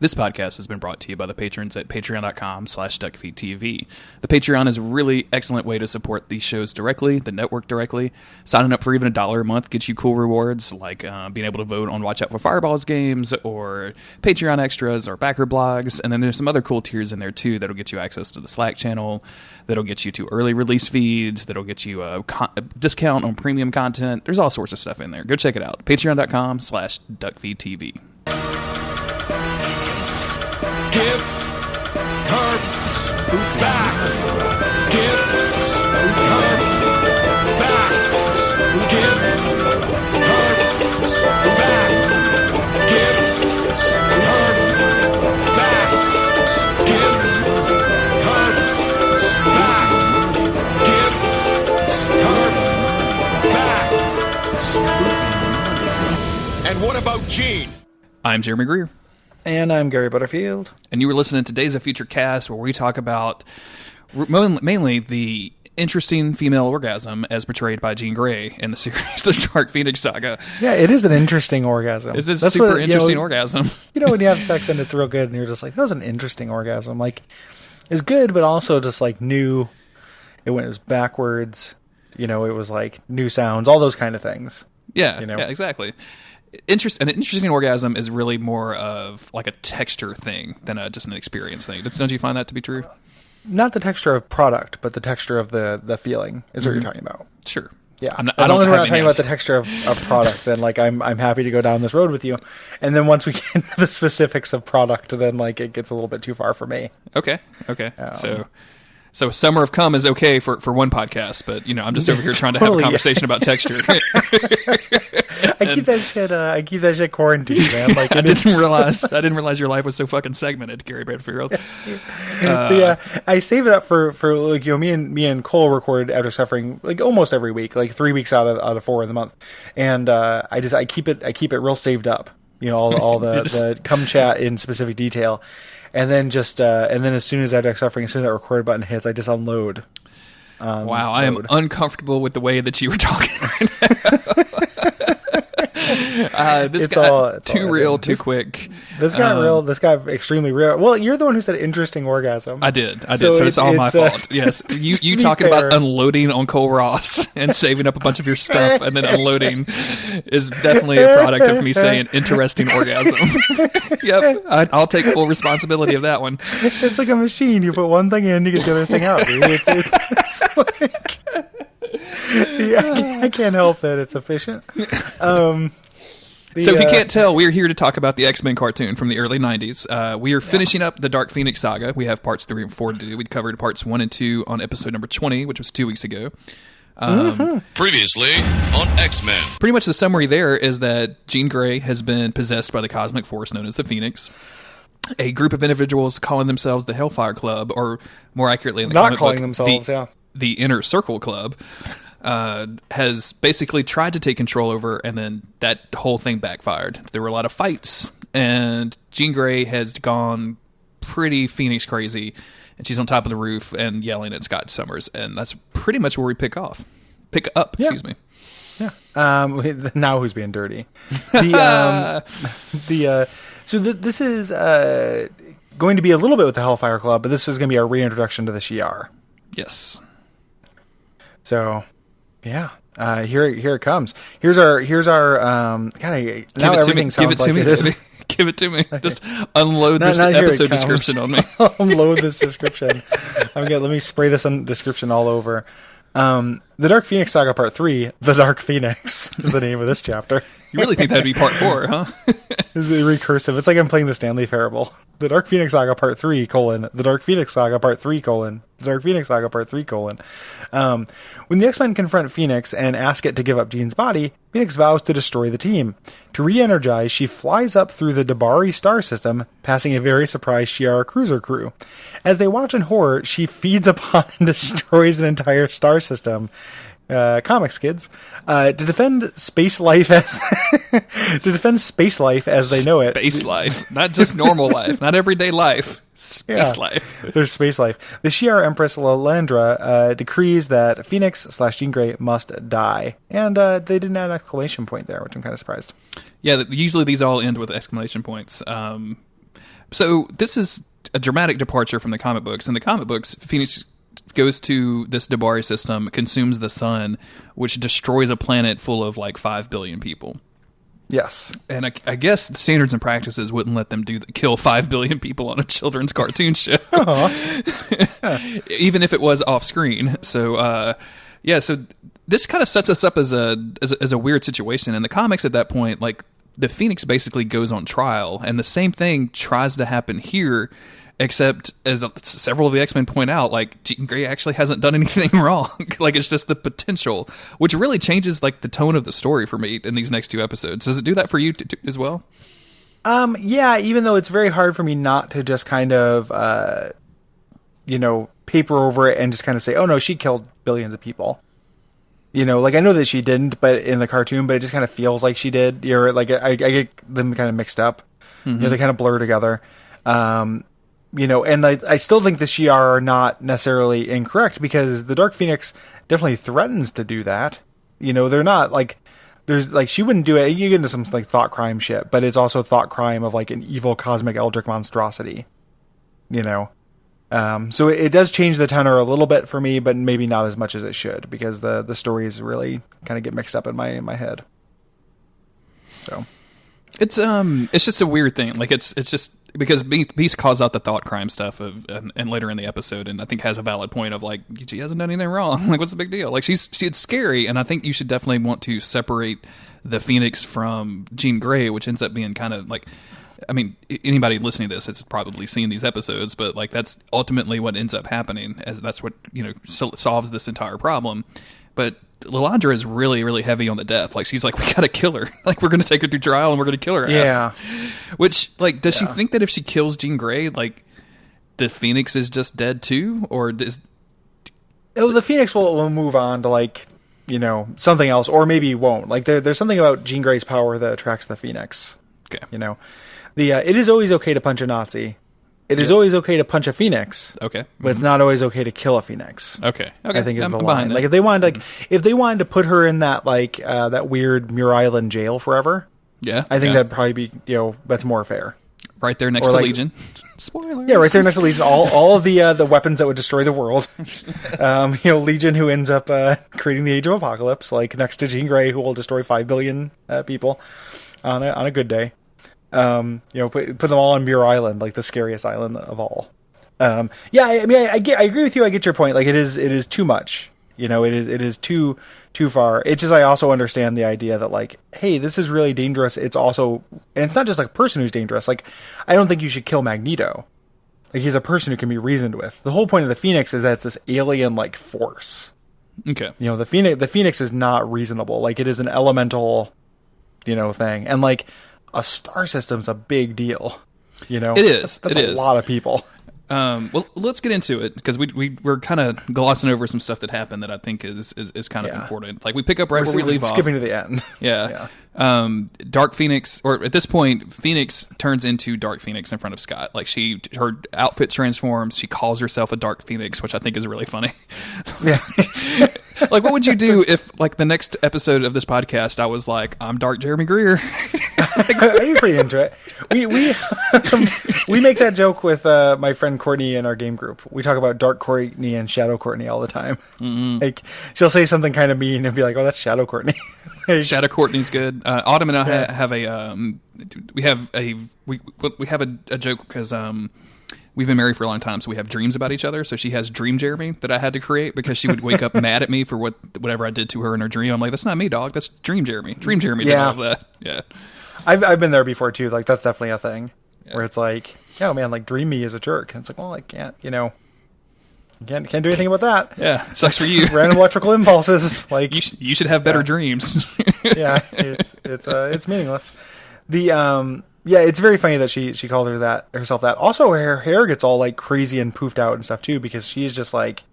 This podcast has been brought to you by the patrons at patreon.com/Duckfeed.tv. The Patreon is a really excellent way to support these shows directly, the network directly. Signing up for even $1 a month gets you cool rewards like being able to vote on Watch Out for Fireballs games or Patreon extras or backer blogs. And then there's some other cool tiers in there too that'll get you access to the Slack channel, that'll get you to early release feeds, that'll get you a discount on premium content. There's all sorts of stuff in there. Go check it out. Patreon.com/Duckfeed.tv. Give her back. Give her back. Give her back. Give her back. Give her back. Give her back. And what about Gene? I'm Jeremy Greer. And I'm Gary Butterfield. And you were listening to Days of Future Cast, where we talk about mainly the interesting female orgasm as portrayed by Jean Grey in the series, The Dark Phoenix Saga. Yeah, it is an interesting orgasm. It's a super interesting orgasm. You know, when you have sex and it's real good and you're just like, that was an interesting orgasm. Like, it's good, but also just like new. It was backwards. You know, it was like new sounds, all those kind of things. Yeah, you know? Yeah, exactly. An interesting orgasm is really more of like a texture thing than just an experience thing. Don't you find that to be true? Not the texture of product, but the texture of the feeling is what you're talking about. Sure. Yeah. As long as we're not talking about the texture of product, then like I'm happy to go down this road with you. And then once we get into the specifics of product, then like it gets a little bit too far for me. Okay. So Summer of Cum is okay for one podcast, but you know I'm just over here trying to have a conversation about texture. I keep that shit quarantined, man. Like I didn't realize your life was so fucking segmented, Gary Bradfield. Yeah, I save it up for like, you know, me and Cole recorded After Suffering like almost every week, like 3 weeks out of 4 in the month, and I keep it real saved up. You know, all the cum chat in specific detail. And then as soon as After Suffering, as soon as that record button hits, I just unload. Wow, I am uncomfortable with the way that you were talking right now. This got too real, too quick. This got real. This got extremely real. Well, you're the one who said interesting orgasm. I did. So it's all my fault. Yes, you talking about unloading on Cole Ross and saving up a bunch of your stuff and then unloading is definitely a product of me saying interesting orgasm. Yep, I'll take full responsibility of that one. It's like a machine. You put one thing in, you get the other thing out. Dude. It's like, yeah, I can't help that it's efficient. So if you can't tell, we're here to talk about the X-Men cartoon from the early 90s. We are finishing up the Dark Phoenix Saga. We have parts 3 and 4 to do. We covered parts 1 and 2 on episode number 20, which was 2 weeks ago. Previously on X-Men. Pretty much the summary there is that Jean Grey has been possessed by the cosmic force known as the Phoenix. A group of individuals calling themselves the Hellfire Club, or more accurately in the not calling themselves, the Inner Circle Club, has basically tried to take control over, and then that whole thing backfired. There were a lot of fights, and Jean Grey has gone pretty Phoenix crazy, and she's on top of the roof and yelling at Scott Summers, and that's pretty much where we pick up. Excuse me. Yeah. Now who's being dirty? So this is going to be a little bit with the Hellfire Club, but this is going to be our reintroduction to the Shi'ar. Yes. So, yeah. Here it comes. Here's our now everything sounds like it is. Give it to me. Just unload this episode description on me. Unload this description. Let me spray this description all over. The Dark Phoenix Saga Part 3, The Dark Phoenix, is the name of this chapter. You really think that'd be Part 4, huh? It's recursive. It's like I'm playing the Stanley Parable. The Dark Phoenix Saga Part 3, The Dark Phoenix Saga Part 3, The Dark Phoenix Saga Part 3, When the X-Men confront Phoenix and ask it to give up Jean's body, Phoenix vows to destroy the team. To re-energize, she flies up through the Dabari star system, passing a very surprised Shi'ar cruiser crew. As they watch in horror, she feeds upon and destroys an entire star system. Comics kids, to defend space life as they know it. Space life, not just normal life, not everyday life. Space life. There's space life. The Shi'ar Empress Lalandra decrees that Phoenix/Jean Grey must die, and they didn't add an exclamation point there, which I'm kind of surprised. Yeah, usually these all end with exclamation points. So this is a dramatic departure from the comic books. In the comic books, Phoenix goes to this Debari system, consumes the sun, which destroys a planet full of like 5 billion people. Yes. And I guess standards and practices wouldn't let them kill 5 billion people on a children's cartoon show. Even if it was off screen. So, so this kind of sets us up as a weird situation. In the comics at that point, like, the Phoenix basically goes on trial, and the same thing tries to happen here, except as several of the X-Men point out, like, Jean Grey actually hasn't done anything wrong. Like, it's just the potential, which really changes like the tone of the story for me in these next 2 episodes. Does it do that for you as well? Yeah, even though it's very hard for me not to just kind of, paper over it and just kind of say, oh no, she killed billions of people. Like, I know that she didn't, but in the cartoon, but it just kind of feels like she did. Like, I get them kind of mixed up. They kind of blur together. And I still think the Shi'ar are not necessarily incorrect, because the Dark Phoenix definitely threatens to do that. They're not like, there's like, she wouldn't do it. You get into some like thought crime shit, but it's also thought crime of like an evil cosmic eldritch monstrosity. So it does change the tenor a little bit for me, but maybe not as much as it should, because the stories really kind of get mixed up in my head. So it's just a weird thing. Like, it's just because Beast calls out the thought crime stuff and later in the episode, and I think has a valid point of like, she hasn't done anything wrong. Like, what's the big deal? Like, it's scary, and I think you should definitely want to separate the Phoenix from Jean Grey, which ends up being kind of like, I mean, anybody listening to this has probably seen these episodes, but like, that's ultimately what ends up happening, as that's what, solves this entire problem. But Lilandra is really, really heavy on the death. Like, she's like, we gotta kill her. Like, we're gonna take her through trial and we're gonna kill her ass. Yeah. Which, like, does she think that if she kills Jean Grey, like, the Phoenix is just dead too? Or does... The Phoenix will move on to, like, something else, or maybe won't. Like, there's something about Jean Grey's power that attracts the Phoenix. Okay. It is always okay to punch a Nazi. It is always okay to punch a Phoenix. Okay. But it's not always okay to kill a Phoenix. Okay. I think is the line. Like, if they wanted to put her in that, like, that weird Muir Island jail forever. Yeah. I think that'd probably be, that's more fair. Right there next to Legion. Spoilers. Yeah, right there next to Legion. All of the weapons that would destroy the world. Legion, who ends up creating the Age of Apocalypse, like, next to Jean Grey, who will destroy 5 billion people on a good day. Put them all on Muir Island, like the scariest island of all. I agree with you. I get your point. Like, it is too much. It is too far. It's just, I also understand the idea that, like, hey, this is really dangerous. It's also, and it's not just like a person who's dangerous. Like, I don't think you should kill Magneto. Like, he's a person who can be reasoned with. The whole point of the Phoenix is that it's this alien like force. Okay. The Phoenix is not reasonable. Like, it is an elemental, thing, and like, a star system's a big deal. It is. That's a lot of people. Well, let's get into it, because we're kind of glossing over some stuff that happened that I think is kind of important. Like, we pick up right where we leave off. Skipping to the end. Yeah. Dark Phoenix, or at this point, Phoenix turns into Dark Phoenix in front of Scott. Like, her outfit transforms. She calls herself a Dark Phoenix, which I think is really funny. Yeah. Like, what would you do if, like, the next episode of this podcast, I was like, I'm Dark Jeremy Greer? You're pretty into it. We make that joke with my friend Courtney in our game group. We talk about Dark Courtney and Shadow Courtney all the time. Mm-hmm. Like, she'll say something kind of mean and be like, "Oh, that's Shadow Courtney." Shadow Courtney's good. Autumn and I have a joke, because we've been married for a long time, so we have dreams about each other. So she has Dream Jeremy that I had to create, because she would wake up mad at me for whatever I did to her in her dream. I'm like, that's not me, dog. That's Dream Jeremy. Dream Jeremy did all of that. Yeah. I've been there before too. Like, that's definitely a thing where it's like, oh man, like, Dream Me is a jerk. And it's like, well, I can't, can't do anything about that. Yeah, it sucks for you. Random electrical impulses. Like, you should have better dreams. Yeah, it's meaningless. It's very funny that she called herself that. Also, her hair gets all like crazy and poofed out and stuff too, because she's just like,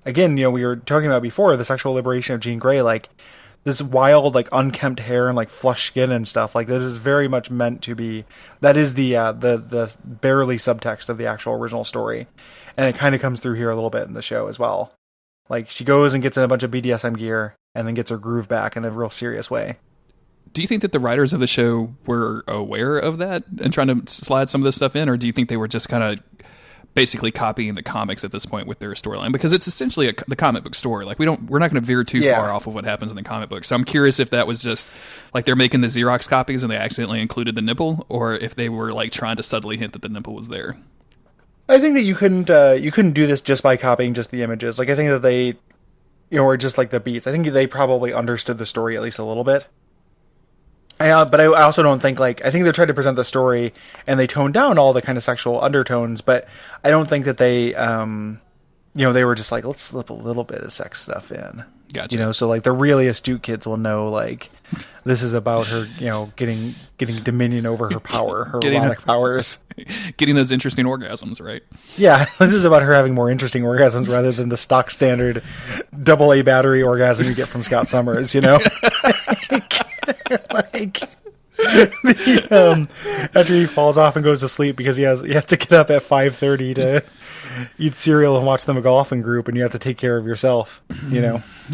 again, we were talking about before, the sexual liberation of Jean Grey, like, this wild, like, unkempt hair and like flush skin and stuff. Like, this is very much meant to be. That is the barely subtext of the actual original story, and it kind of comes through here a little bit in the show as well. Like, she goes and gets in a bunch of BDSM gear and then gets her groove back in a real serious way. Do you think that the writers of the show were aware of that and trying to slide some of this stuff in, or do you think they were just kind of basically copying the comics at this point with their storyline? Because it's essentially the comic book story. Like we're not going to veer too far off of what happens in the comic book. So I'm curious if that was just like they're making the Xerox copies and they accidentally included the nipple, or if they were like trying to subtly hint that the nipple was there. I think that you couldn't do this just by copying just the images. Like I think that they, or just like the beats. I think they probably understood the story at least a little bit. But I also don't think I think they tried to present the story and they toned down all the kind of sexual undertones, but I don't think that they, they were just like, let's slip a little bit of sex stuff in. Gotcha. So like the really astute kids will know like this is about her, getting dominion over her power, her erotic powers. Getting those interesting orgasms, right? Yeah, this is about her having more interesting orgasms rather than the stock standard AA battery orgasm you get from Scott Summers, after he falls off and goes to sleep because he has to get up at 5:30 to eat cereal and watch the McGolfin Group, and you have to take care of yourself.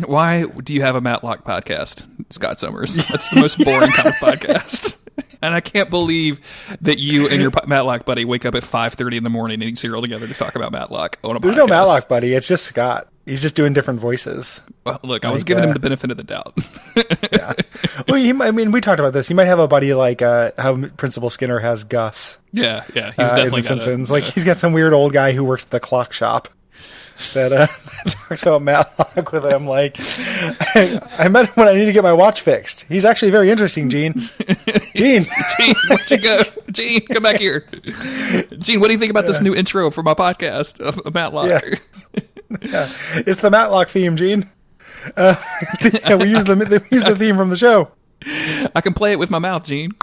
Why do you have a Matlock podcast, Scott Summers? That's the most boring kind of podcast. And I can't believe that you and your Matlock buddy wake up at 5:30 in the morning and eat cereal together to talk about Matlock on a podcast. There's no Matlock buddy. It's just Scott. He's just doing different voices. Well, look, I was giving him the benefit of the doubt. Yeah. Well, we talked about this. He might have a buddy like how Principal Skinner has Gus. Yeah. He's definitely in The Simpsons. He's got some weird old guy who works at the clock shop that talks about Matlock with him. Like, I met him when I need to get my watch fixed. He's actually very interesting, Gene. Gene, where'd you go? Gene, come back here. Gene, what do you think about this new intro for my podcast of Matlock? Yeah. Yeah. It's the Matlock theme, Gene. We use the theme from the show. I can play it with my mouth, Gene.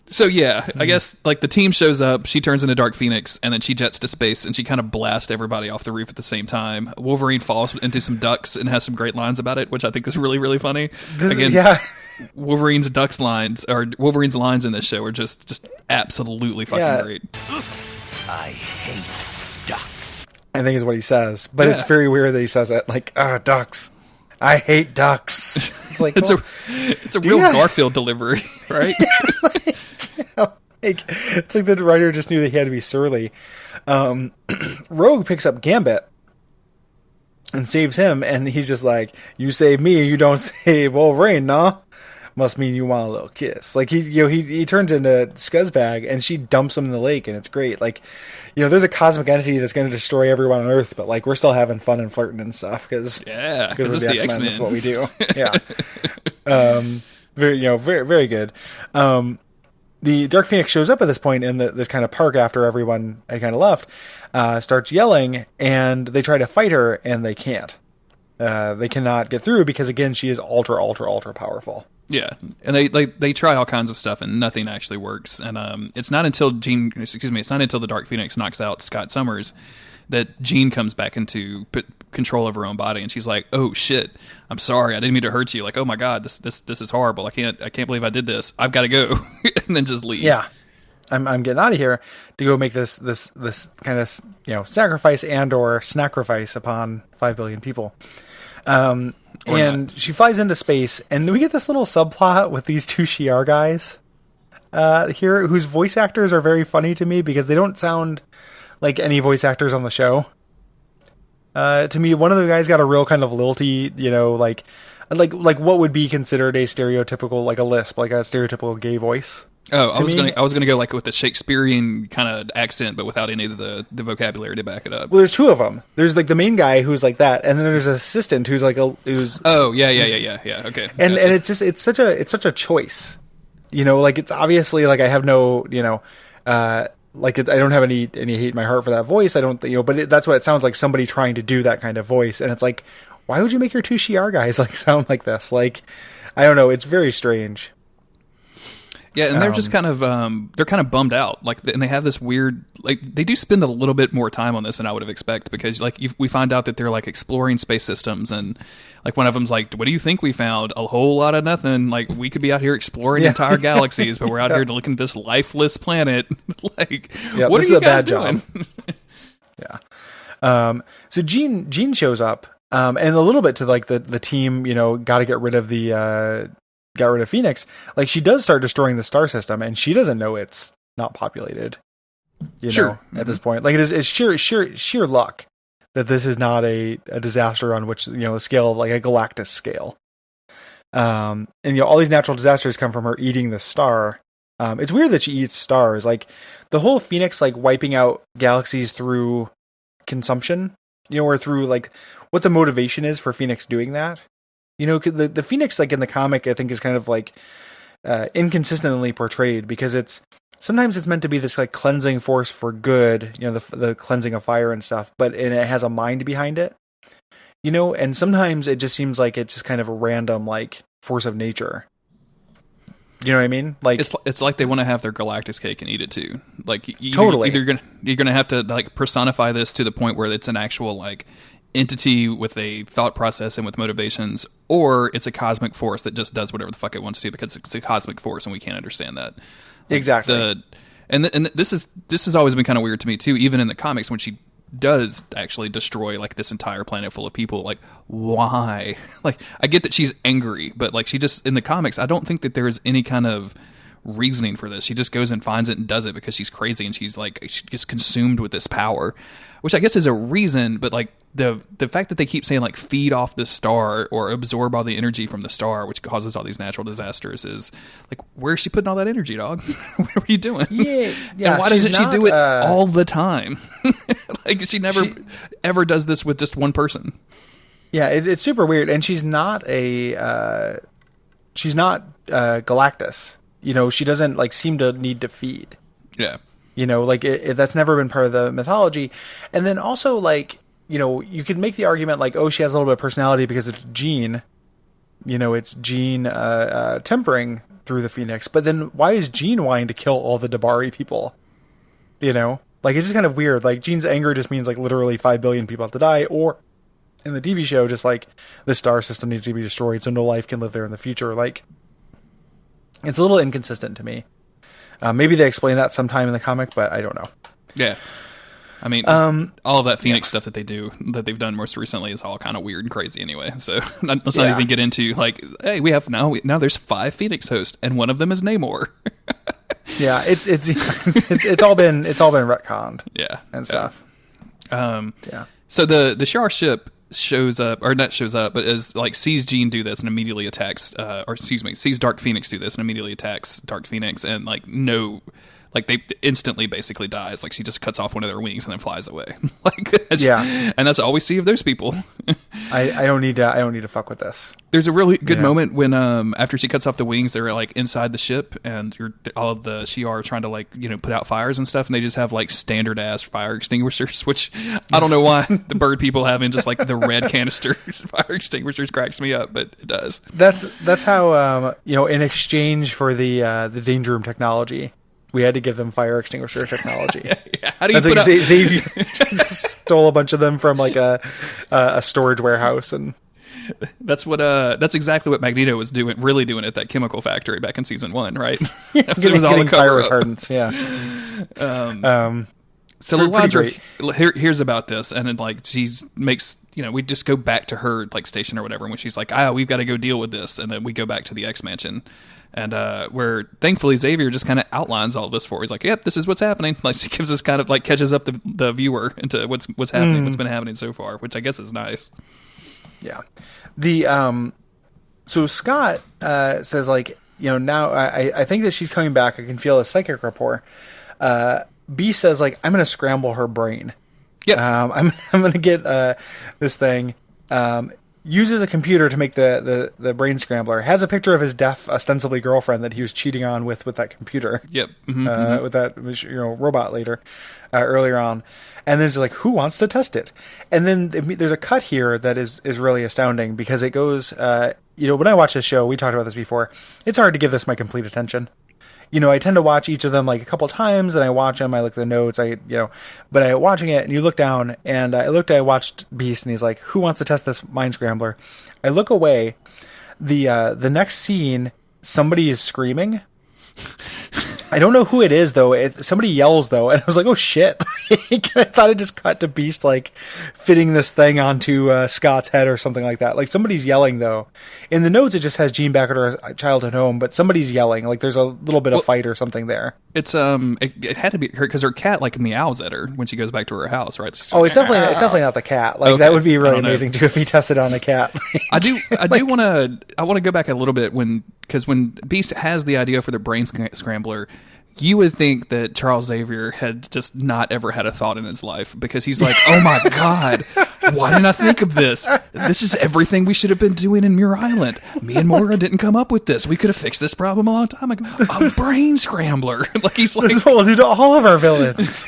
So yeah, I guess like the team shows up, she turns into Dark Phoenix, and then she jets to space, and she kind of blasts everybody off the roof at the same time. Wolverine falls into some ducks and has some great lines about it, which I think is really, really funny. Wolverine's Wolverine's lines in this show are just absolutely fucking great. I hate ducks. I think is what he says, but it's very weird that he says it like, ducks. I hate ducks. It's like it's a real Garfield delivery, right? It's like the writer just knew that he had to be surly. Rogue picks up Gambit and saves him, and he's just like, "You save me, you don't save Wolverine, nah? Must mean you want a little kiss." Like he turns into Scuzzbag, and she dumps him in the lake, and it's great. Like, there's a cosmic entity that's going to destroy everyone on Earth, but like we're still having fun and flirting and stuff because it's the X-Men. That's what we do. Yeah. Very very good. The Dark Phoenix shows up at this point in this kind of park after everyone had kind of left, starts yelling, and they try to fight her, and they can't. They cannot get through because, again, she is ultra, ultra, ultra powerful. Yeah, and they try all kinds of stuff, and nothing actually works. And it's not until the Dark Phoenix knocks out Scott Summers that Jean comes back into control of her own body, and she's like, "Oh shit, I'm sorry, I didn't mean to hurt you. Like, oh my god, this is horrible. I can't believe I did this. I've got to go," and then just leaves. Yeah, I'm getting out of here to go make this kind of sacrifice and or sacrifice upon 5 billion people. And she flies into space, and we get this little subplot with these two Shi'ar guys here, whose voice actors are very funny to me because they don't sound like any voice actors on the show. To me, one of the guys got a real kind of lilty, like what would be considered a stereotypical, like a lisp, like a stereotypical gay voice. Oh, I was gonna go like with the Shakespearean kind of accent, but without any of the vocabulary to back it up. Well, there's two of them. There's like the main guy who's like that, and then there's an assistant who's like who's. Oh yeah, okay. And it's such a choice, like it's obviously like I have no I don't have any hate in my heart for that voice. I don't but that's what it sounds like, somebody trying to do that kind of voice, and it's like, why would you make your two Shi'ar guys like sound like this? Like, I don't know. It's very strange. Yeah, and they're just kind of bummed out, and they have this weird, they do spend a little bit more time on this than I would have expected, because we find out that they're like exploring space systems, and like one of them's like, "What do you think we found? A whole lot of nothing. Like, we could be out here exploring entire galaxies, but we're out here to look at this lifeless planet. Like, what are you guys doing?" Yeah. So Jean shows up, and a little bit to like the team, got to get rid of Phoenix. Like she does start destroying the star system, and she doesn't know it's not populated. Sure. At this point, like it's sheer luck that this is not a disaster on which a scale of like a Galactus scale. And all these natural disasters come from her eating the star. It's weird that she eats stars. Like the whole Phoenix like wiping out galaxies through consumption, or through like what the motivation is for Phoenix doing that. The Phoenix, like in the comic, I think is kind of like inconsistently portrayed, because sometimes it's meant to be this like cleansing force for good, the cleansing of fire and stuff, and it has a mind behind it, and sometimes it just seems like it's just kind of a random like force of nature. You know what I mean? Like it's like they want to have their Galactus cake and eat it too. Like totally, you're gonna have to like personify this to the point where it's an actual like entity with a thought process and with motivations, or it's a cosmic force that just does whatever the fuck it wants to because it's a cosmic force and we can't understand that. Exactly. And this has always been kind of weird to me too, even in the comics when she does actually destroy like this entire planet full of people. Like, why? Like, I get that she's angry, but like she just, in the comics, I don't think that there is any kind of reasoning for this. She just goes and finds it and does it because she's crazy and she gets consumed with this power, which I guess is a reason, but like the fact that they keep saying like feed off the star or absorb all the energy from the star, which causes all these natural disasters, is like, where's she putting all that energy, dog? What are you doing? Yeah. And why doesn't she do it all the time? Like she never ever does this with just one person. Yeah, it's super weird, and she's not Galactus. She doesn't like seem to need to feed. Yeah. Like that's never been part of the mythology. And then also like, you could make the argument like, oh, she has a little bit of personality because it's Jean. It's Jean tempering through the Phoenix. But then why is Jean wanting to kill all the Dabari people? Like it's just kind of weird. Like Jean's anger just means like literally 5 billion people have to die, or in the TV show, just like the star system needs to be destroyed so no life can live there in the future. Like it's a little inconsistent to me. Maybe they explain that sometime in the comic, but I don't know. Yeah. I mean, all of that Phoenix stuff that they've done most recently is all kind of weird and crazy anyway. So let's not even get into like, hey, we have now there's 5 Phoenix hosts and one of them is Namor. Yeah, it's all been retconned. Yeah. And stuff. Yeah. So the Shi'ar ship shows up, or not shows up, but is like sees Jean do this and immediately attacks, sees Dark Phoenix do this and immediately attacks Dark Phoenix, and like they instantly basically dies. Like she just cuts off one of their wings and then flies away. And that's all we see of those people. I don't need to fuck with this. There's a really good moment when after she cuts off the wings, they're like inside the ship and all of the Shi'ar are trying to like put out fires and stuff, and they just have like standard ass fire extinguishers, which I don't know why the bird people having just like the red canister fire extinguishers cracks me up, but it does. That's how in exchange for the danger room technology, we had to give them fire extinguisher technology. Yeah. How do you put Xavier just stole a bunch of them from like a storage warehouse, and that's exactly what Magneto was doing at that chemical factory back in season 1, right? It was all the fire retardants. Yeah. So Ladra, here's about this, and then like she makes we just go back to her like station or whatever, when she's like, we've got to go deal with this, and then we go back to the X Mansion. And where thankfully Xavier just kind of outlines all this for her. He's like, yep, this is what's happening. Like she gives us kind of like catches up the viewer into what's happening, what's been happening so far, which I guess is nice. Yeah. So Scott says like, now I think that she's coming back. I can feel a psychic rapport. B says like, I'm going to scramble her brain. Yeah. I'm going to get this thing. Uses a computer to make the brain scrambler. Has a picture of his deaf, ostensibly girlfriend that he was cheating on with that computer. Yep. With that robot earlier on, and then it's like, who wants to test it? And then there's a cut here that is really astounding, because it goes. When I watch this show, we talked about this before. It's hard to give this my complete attention. I tend to watch each of them like a couple times, and I watch them. I look at the notes. But I watching it, and you look down, and I watched Beast, and he's like, "Who wants to test this mind scrambler?" I look away. The next scene, somebody is screaming. I don't know who it is though. Somebody yells though, and I was like, "Oh shit!" I thought it just cut to Beast like fitting this thing onto Scott's head or something like that. Like somebody's yelling though. In the notes, it just has Jean back at her childhood home, but somebody's yelling. Like there's a little bit of fight or something there. It's it had to be her because her cat like meows at her when she goes back to her house, right? It's definitely not the cat. Like that would be really amazing too if he tested on a cat. I want to go back a little bit because when Beast has the idea for the brain scrambler, you would think that Charles Xavier had just not ever had a thought in his life because he's like, oh my God, why didn't I think of this? This is everything we should have been doing in Muir Island. Me and Moira didn't come up with this. We could have fixed this problem a long time ago. A brain scrambler. Like he's like, this is what we'll do to all of our villains.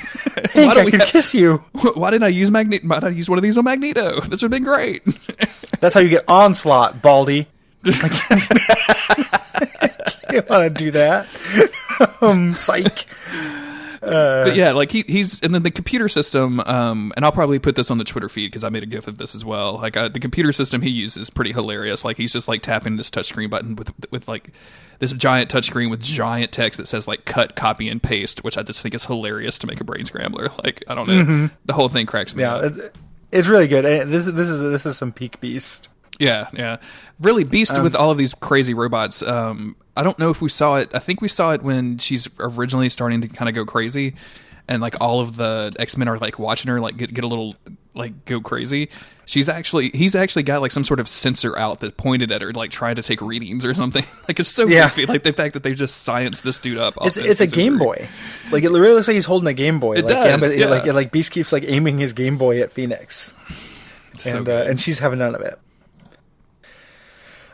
Hank, I could kiss you. Why didn't I use Why did I use one of these on Magneto? This would have been great. That's how you get Onslaught, Baldy. You want to do that? Psych. But yeah, like he's and then the computer system, and I'll probably put this on the Twitter feed because I made a gif of this as well. Like the computer system he uses is pretty hilarious. Like he's just like tapping this touchscreen button with like this giant touchscreen with giant text that says like cut, copy, and paste, which I just think is hilarious to make a brain scrambler. Like I don't know, the whole thing cracks me up. It's really good. This is some peak Beast. Yeah. Really Beast with all of these crazy robots. I don't know if we saw it. I think we saw it when she's originally starting to kind of go crazy and like all of the X-Men are like watching her like get a little like go crazy. He's actually got like some sort of sensor out that pointed at her like trying to take readings or something. Like it's so goofy. Like the fact that they just scienced this dude up. It's a Game Boy. Like it really looks like he's holding a Game Boy. It like, does. Like Beast keeps like aiming his Game Boy at Phoenix. And she's having none of it.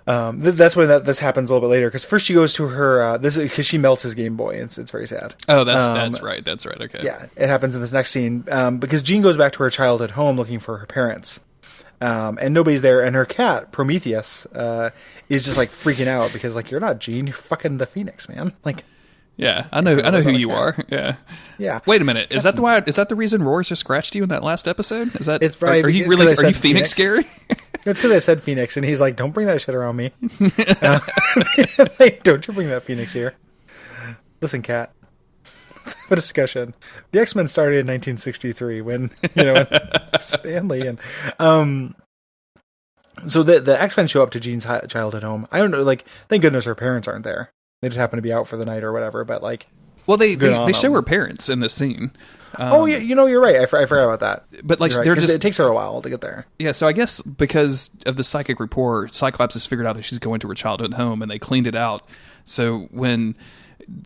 That's when this happens a little bit later because first she goes to her because she melts his Game Boy and it's very sad. Oh, that's right. Okay. Yeah, it happens in this next scene because Jean goes back to her childhood home looking for her parents, and nobody's there, and her cat Prometheus is just like freaking out because like you're not Jean, you're fucking the Phoenix, man. Like. Yeah, I know who you are. Yeah. Wait a minute. Is that the reason Roars just scratched you in that last episode? Is that it's right? Are you Phoenix scary? It's because I said Phoenix, and he's like, "Don't bring that shit around me. Like, don't you bring that Phoenix here." Listen, cat. Let's have a discussion. The X-Men started in 1963 when Stanley and so the X-Men show up to Jean's childhood home. I don't know, like, thank goodness her parents aren't there. They just happen to be out for the night or whatever, but like... Well, they show her parents in this scene. Yeah, you're right. I forgot about that. But like, right, they're just... It takes her a while to get there. Yeah, so I guess because of the psychic rapport, Cyclops has figured out that she's going to her childhood home, and they cleaned it out. So when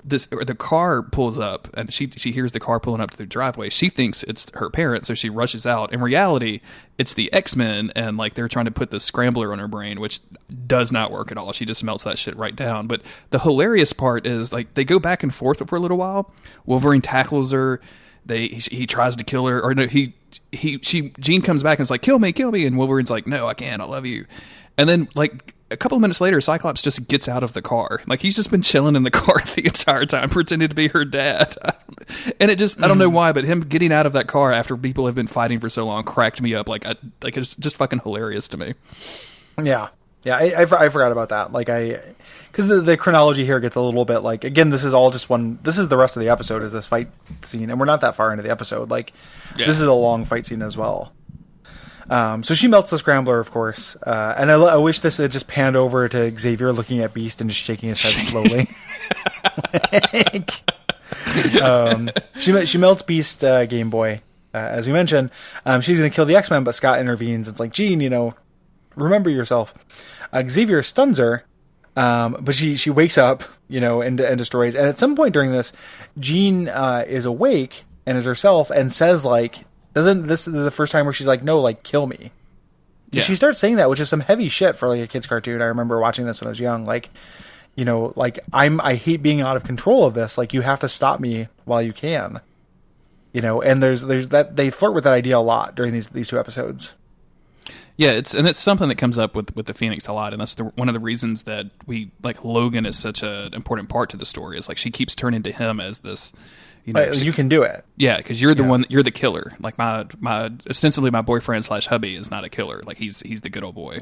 the car pulls up, and she hears the car pulling up to the driveway, she thinks it's her parents, so she rushes out. In reality, it's the X-Men, and like they're trying to put the scrambler on her brain, which does not work at all. She just melts that shit right down. But the hilarious part is like they go back and forth for a little while. Wolverine tackles her. He tries to kill her, or no, Jean comes back and is like, kill me, and Wolverine's like, no, I can't, I love you. And then like a couple of minutes later, Cyclops just gets out of the car. Like he's just been chilling in the car the entire time, pretending to be her dad. And it just, I don't know why, but him getting out of that car after people have been fighting for so long cracked me up. Like it's just fucking hilarious to me. Yeah. Yeah, I forgot about that. Like because the chronology here gets a little bit like, again, this is all just one. This is the rest of the episode is this fight scene, and we're not that far into the episode. Like this is a long fight scene as well. So she melts the scrambler, of course, and I wish this had just panned over to Xavier looking at Beast and just shaking his head slowly. She melts Beast Game Boy, as we mentioned. She's going to kill the X-Men, but Scott intervenes. It's like, Jean, remember yourself. Xavier stuns her, but she wakes up, and destroys. And at some point during this, Jean is awake and is herself and says, like, this is the first time where she's like, no, like, kill me. Yeah. She starts saying that, which is some heavy shit for like a kid's cartoon. I remember watching this when I was young. Like, like I hate being out of control of this. Like, you have to stop me while you can. And there's that they flirt with that idea a lot during these two episodes. Yeah, it's something that comes up with the Phoenix a lot, and that's one of the reasons that we like Logan is such an important part to the story. Is like she keeps turning to him as this, you can do it. Yeah, because you're the one, you're the killer. Like my ostensibly my boyfriend / hubby is not a killer. Like he's the good old boy.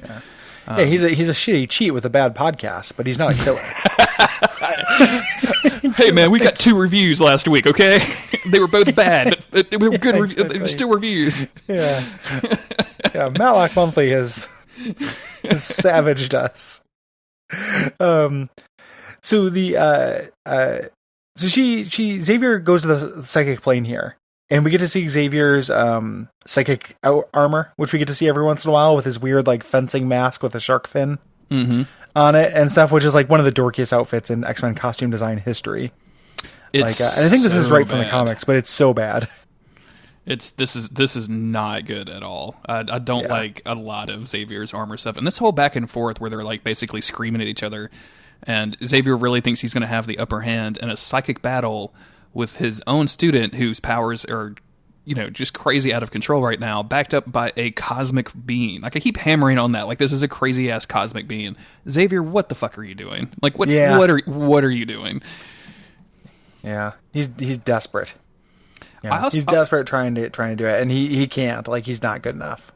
Yeah, he's a shitty cheat with a bad podcast, but he's not a killer. Hey man, we got 2 reviews last week. Okay, they were both bad, but they were good. Exactly. Still reviews. Yeah, yeah. Matlock Monthly has savaged us. So Xavier goes to the psychic plane here, and we get to see Xavier's psychic armor, which we get to see every once in a while with his weird like fencing mask with a shark fin on it and stuff, which is like one of the dorkiest outfits in X-Men costume design history. It's and I think this is right from the bad. comics, but it's so bad. This is not good at all. I don't like a lot of Xavier's armor stuff, and this whole back and forth where they're like basically screaming at each other, and Xavier really thinks he's going to have the upper hand in a psychic battle with his own student whose powers are, just crazy out of control right now, backed up by a cosmic being. Like I keep hammering on that. Like this is a crazy ass cosmic being. Xavier, what the fuck are you doing? Like what are you doing? Yeah, he's desperate. Yeah, he's desperate trying to do it, and he can't. Like he's not good enough.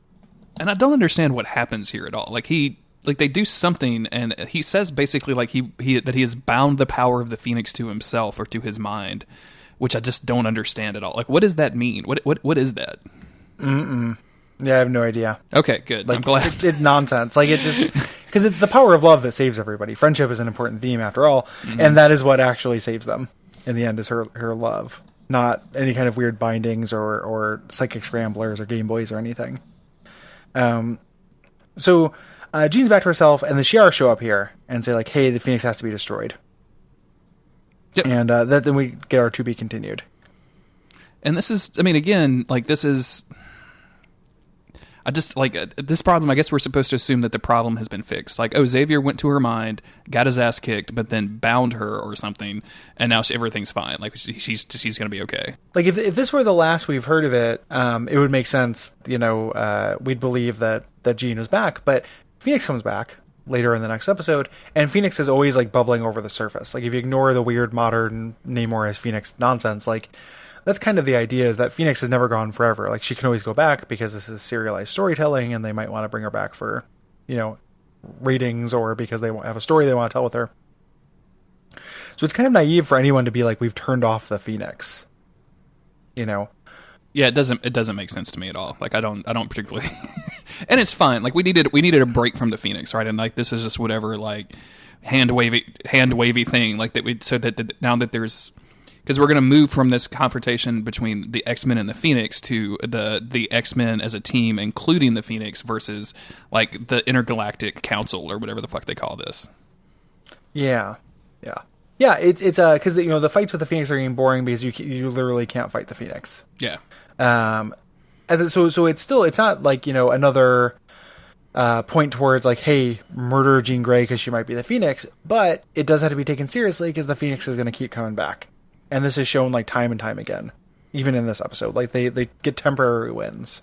And I don't understand what happens here at all. Like they do something, and he says basically like that he has bound the power of the Phoenix to himself or to his mind, which I just don't understand at all. Like what does that mean? What is that? Yeah, I have no idea. Okay, good. Like, I'm glad. It's nonsense. Like it's just because it's the power of love that saves everybody. Friendship is an important theme after all, and that is what actually saves them in the end. Is her love. Not any kind of weird bindings or psychic scramblers or Game Boys or anything. So Jean's back to herself, and the Shi'ar show up here and say, like, hey, the Phoenix has to be destroyed. Yep. And then we get our to be continued. And this is, I mean, again, like, this is... I just, like, this problem, I guess we're supposed to assume that the problem has been fixed. Like, oh, Xavier went to her mind, got his ass kicked, but then bound her or something, and now everything's fine. Like, she's going to be okay. Like, if this were the last we've heard of it, it would make sense, we'd believe that Jean was back, but Phoenix comes back later in the next episode, and Phoenix is always, like, bubbling over the surface. Like, if you ignore the weird modern Namor as Phoenix nonsense, like... That's kind of the idea, is that Phoenix has never gone forever. Like, she can always go back because this is serialized storytelling, and they might want to bring her back for, ratings, or because they have a story they want to tell with her. So it's kind of naive for anyone to be like, we've turned off the Phoenix. Yeah, it doesn't make sense to me at all. Like, I don't particularly... And it's fine. Like, we needed a break from the Phoenix, right? And, like, this is just whatever, like, hand wavy thing. Like, now that there's... Because we're going to move from this confrontation between the X-Men and the Phoenix to the X-Men as a team, including the Phoenix, versus like the Intergalactic Council or whatever the fuck they call this. Yeah. It's because the fights with the Phoenix are getting boring because you literally can't fight the Phoenix. Yeah. And so it's not like another point towards like, hey, murder Jean Grey because she might be the Phoenix, but it does have to be taken seriously because the Phoenix is going to keep coming back. And this is shown like time and time again, even in this episode. Like they get temporary wins.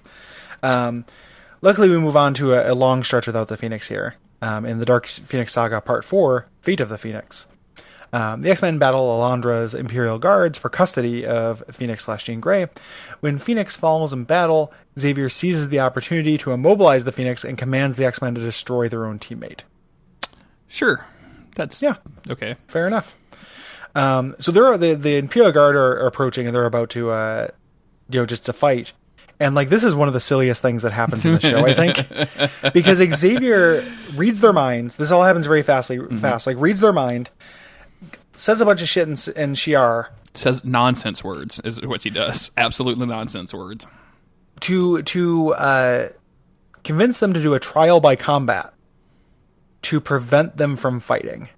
Luckily, we move on to a long stretch without the Phoenix here. In the Dark Phoenix Saga Part 4, Fate of the Phoenix. The X-Men battle Alondra's Imperial Guards for custody of Phoenix/Jean Grey. When Phoenix falls in battle, Xavier seizes the opportunity to immobilize the Phoenix and commands the X-Men to destroy their own teammate. Sure. That's... Yeah. Okay. Fair enough. So the Imperial Guard are approaching, and they're about to, just to fight. And like, this is one of the silliest things that happens in the show, I think, because Xavier reads their minds. This all happens very fast. Like reads their mind, says a bunch of shit in Shi'ar. Says nonsense words is what he does. Absolutely nonsense words. To convince them to do a trial by combat to prevent them from fighting.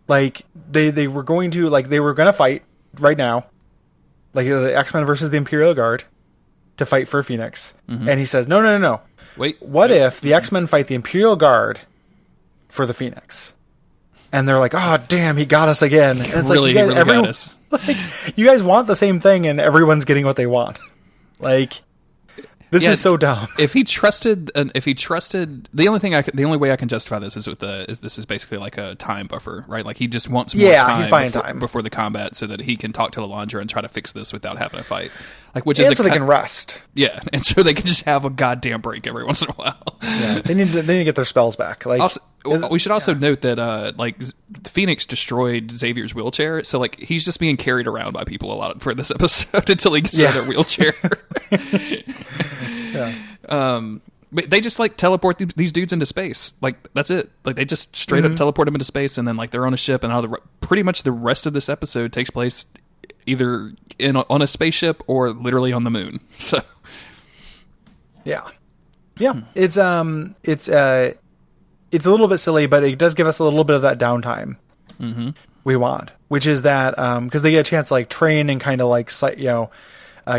Like they were going to fight right now, like the X-Men versus the Imperial Guard, to fight for Phoenix. And he says, no. Wait. What if the X-Men fight the Imperial Guard for the Phoenix? And they're like, oh damn, he got us again. And it's really, like, really got us. Like, you guys want the same thing, and everyone's getting what they want. Like, this is so dumb. If he trusted, the only way I can justify this is this is basically like a time buffer, right? Like he just wants more time, he's buying time before the combat so that he can talk to Alondra and try to fix this without having a fight. Like, so they can rest. Yeah, and so they can just have a goddamn break every once in a while. Yeah, they need to get their spells back. Like, We should also note that Phoenix destroyed Xavier's wheelchair, so like he's just being carried around by people a lot for this episode until he gets out of their wheelchair. But they just like teleport these dudes into space. Like that's it. Like they just straight up teleport them into space, and then like they're on a ship, and pretty much the rest of this episode takes place either on a spaceship or literally on the moon. So yeah. It's a little bit silly, but it does give us a little bit of that downtime we want, which is that because they get a chance to like train and kind of like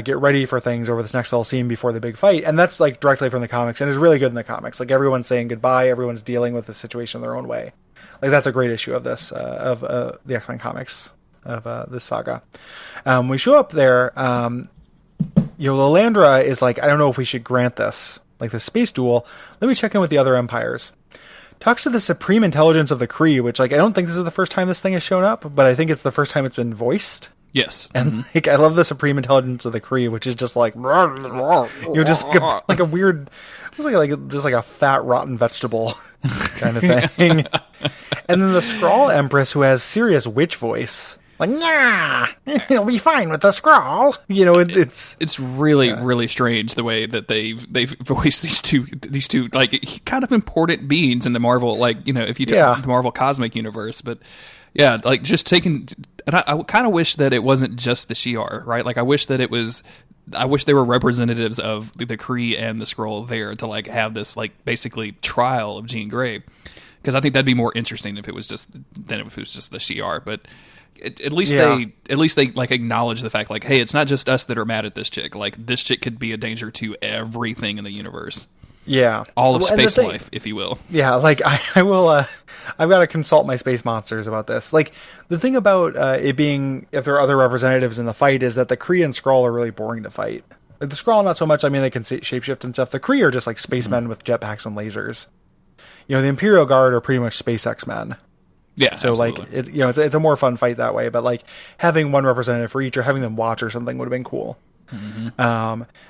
get ready for things over this next little scene before the big fight. And that's like directly from the comics, and it's really good in the comics. Like everyone's saying goodbye, everyone's dealing with the situation in their own way. Like that's a great issue of this of the X-Men comics of this saga. We show up there. Lilandra is like, I don't know if we should grant this, like the space duel. Let me check in with the other empires. Talks to the supreme intelligence of the Kree, which like I don't think this is the first time this thing has shown up, but I think it's the first time it's been voiced. Yes. And like I love the supreme intelligence of the Kree, which is just like just like a weird, it's like just like a fat rotten vegetable kind of thing. And then the Skrull Empress, who has serious witch voice. Like, nah, it'll be fine with the Skrull. It's really strange the way that they've voiced these two like kind of important beings in the Marvel, like, if you take the Marvel cosmic universe. But yeah, like just taking, and I kind of wish that it wasn't just the Shi'ar, right? Like I wish they were representatives of the Kree and the Skrull there to like have this like basically trial of Jean Grey, because I think that'd be more interesting if it was just the Shi'ar. But at least they like acknowledge the fact, like, hey, it's not just us that are mad at this chick. Like this chick could be a danger to everything in the universe. Yeah, all of space life, if you will. Yeah, like I will. I've got to consult my space monsters about this. Like the thing about it being, if there are other representatives in the fight, is that the Kree and Skrull are really boring to fight. Like the Skrull, not so much. I mean, they can shapeshift and stuff. The Kree are just like spacemen with jetpacks and lasers. The Imperial Guard are pretty much space X-Men. Yeah, so absolutely. Like it's a more fun fight that way. But like having one representative for each, or having them watch or something, would have been cool.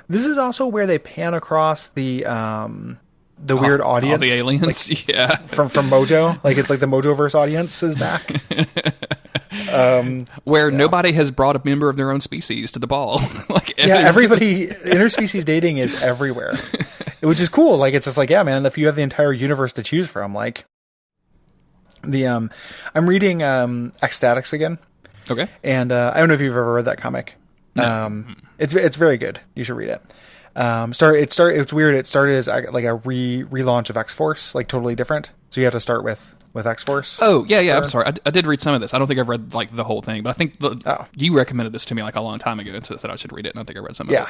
This is also where they pan across the weird audience, all the aliens, like, from Mojo. Like it's like the Mojoverse audience is back. Where nobody has brought a member of their own species to the ball. Like everybody, interspecies dating is everywhere, which is cool. Like it's just like, yeah, man, if you have the entire universe to choose from, like. I'm reading Ecstatics again. Okay. And I don't know if you've ever read that comic. No. It's very good. You should read it. It's weird. It started as like a relaunch of X-Force, like totally different. So you have to start with X-Force. Oh, yeah. I'm sorry. I did read some of this. I don't think I've read like the whole thing, but I think you recommended this to me like a long time ago, and so said I should read it, and I think I read some of it.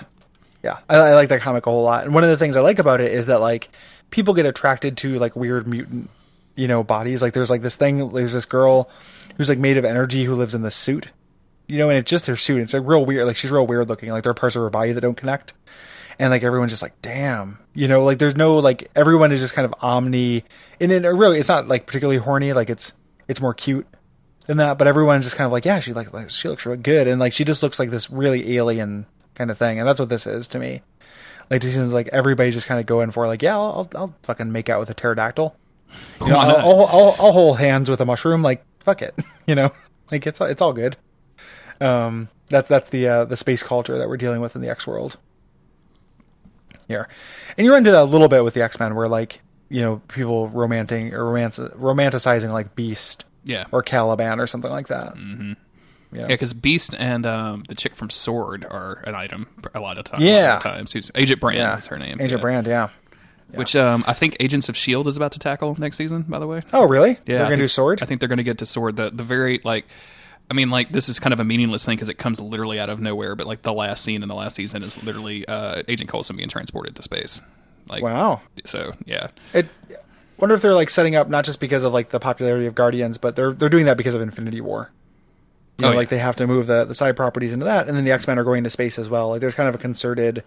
Yeah. I like that comic a whole lot. And one of the things I like about it is that like people get attracted to like weird mutant bodies. Like there's like this thing, there's this girl who's like made of energy who lives in this suit, and it's just her suit. It's like real weird. Like she's real weird looking. Like there are parts of her body that don't connect. And like everyone's just like, damn, like there's no, like everyone is just kind of omni, and it really, it's not like particularly horny. Like it's more cute than that, but everyone's just kind of like, yeah, she looks really good. And like, she just looks like this really alien kind of thing. And that's what this is to me. Like it seems like everybody's just kind of going for like, yeah, I'll fucking make out with a pterodactyl. I'll hold hands with a mushroom. Like fuck it, like it's all good. That's the space culture that we're dealing with in the X world. Yeah, and you run into that a little bit with the X-Men, where like people romanticizing like Beast, or Caliban or something like that. Mm-hmm. Yeah, because Beast and the chick from Sword are an item a lot of times. Who's Agent Brand is her name. Agent Brand, yeah. Which I think Agents of S.H.I.E.L.D. is about to tackle next season, by the way. Oh, really? Yeah, they're going to do Sword? I think they're going to get to Sword. The very, like, I mean, like, this is kind of a meaningless thing because it comes literally out of nowhere, but, like, the last scene in the last season is literally Agent Coulson being transported to space. Like, wow. So, yeah. Wonder if they're, like, setting up, not just because of, like, the popularity of Guardians, but they're doing that because of Infinity War. Like, they have to move the side properties into that, and then the X-Men are going to space as well. Like, there's kind of a concerted...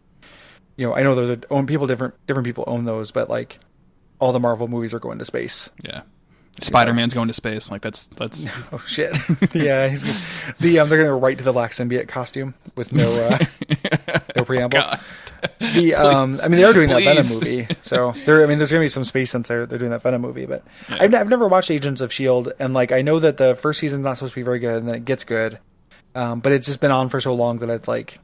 I know those are different people own those, but like all the Marvel movies are going to space. Yeah, Spider-Man's going to space. Like that's. Oh shit! Yeah, they're going to right to the Black Symbiote costume with no No preamble. God. They are doing that Venom Please. movie, so there's going to be some space since they're doing that Venom movie. But I've never watched Agents of Shield, and like I know that the first season's not supposed to be very good, and then it gets good. But it's just been on for so long that it's like,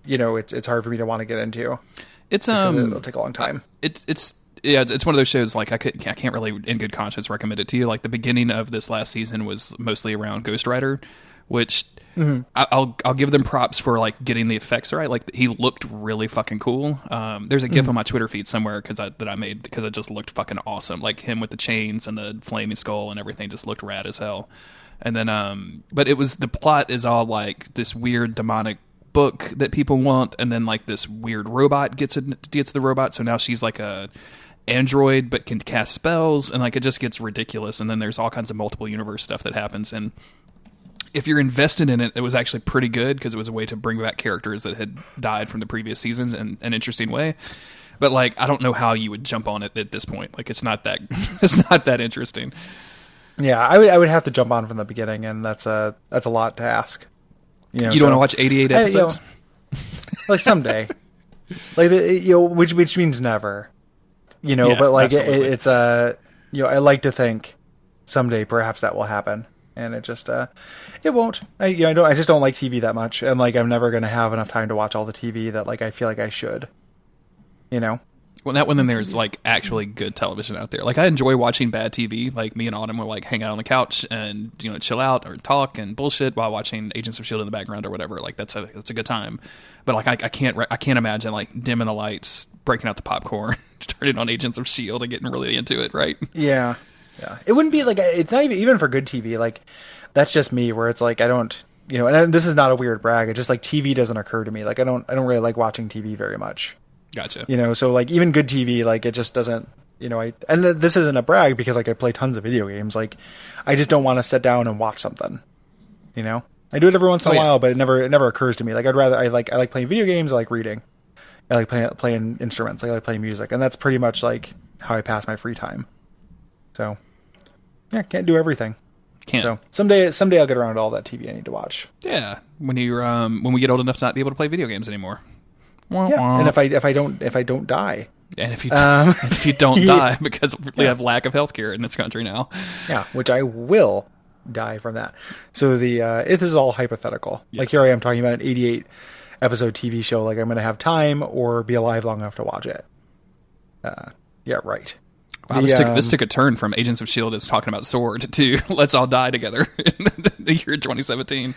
it's hard for me to want to get into. It's it'll take a long time. It's one of those shows like I can't really in good conscience recommend it to you. Like the beginning of this last season was mostly around Ghost Rider, which I'll give them props for like getting the effects right. Like he looked really fucking cool. There's a GIF on my Twitter feed somewhere that I made because it just looked fucking awesome. Like him with the chains and the flaming skull and everything just looked rad as hell. And then but the plot is all like this weird demonic book that people want, and then like this weird robot gets the robot, so now she's like a android but can cast spells, and like it just gets ridiculous. And then there's all kinds of multiple universe stuff that happens, and if you're invested in it, it was actually pretty good because it was a way to bring back characters that had died from the previous seasons in an interesting way. But like I don't know how you would jump on it at this point. Like it's not that interesting. Yeah, I would have to jump on from the beginning, and that's a lot to ask. You don't want to watch 88 episodes? Like someday, like which means never. Yeah, but like absolutely. I like to think someday perhaps that will happen, and it just it won't. I just don't like TV that much, and like I'm never gonna have enough time to watch all the TV that like I feel like I should. Well, not when then there's like actually good television out there. Like I enjoy watching bad TV. Like me and Autumn will like hang out on the couch and chill out or talk and bullshit while watching Agents of Shield in the background or whatever. Like that's a good time. But like I can't imagine like dimming the lights, breaking out the popcorn, turning on Agents of Shield and getting really into it. Right? Yeah. It wouldn't be like it's not even for good TV. Like that's just me where it's like I don't. And this is not a weird brag. It's just like TV doesn't occur to me. Like I don't really like watching TV very much. Gotcha. So like even good TV, like it just doesn't, and this isn't a brag because like I play tons of video games. Like I just don't want to sit down and watch something, I do it every once in a while, but it never occurs to me. Like I like playing video games. I like reading. I like playing instruments. I like playing music. And that's pretty much like how I pass my free time. So yeah, can't do everything. Can't. So someday I'll get around to all that TV I need to watch. Yeah. When we get old enough to not be able to play video games anymore. Yeah, and if I don't die, and if you don't die because we have lack of healthcare in this country now, yeah, which I will die from that. So this is all hypothetical. Yes. Like here I am talking about an 88 episode TV show. Like I'm going to have time or be alive long enough to watch it. Yeah, right. Wow, this took a turn from Agents of Shield is talking about Sword to Let's All Die Together in the year 2017.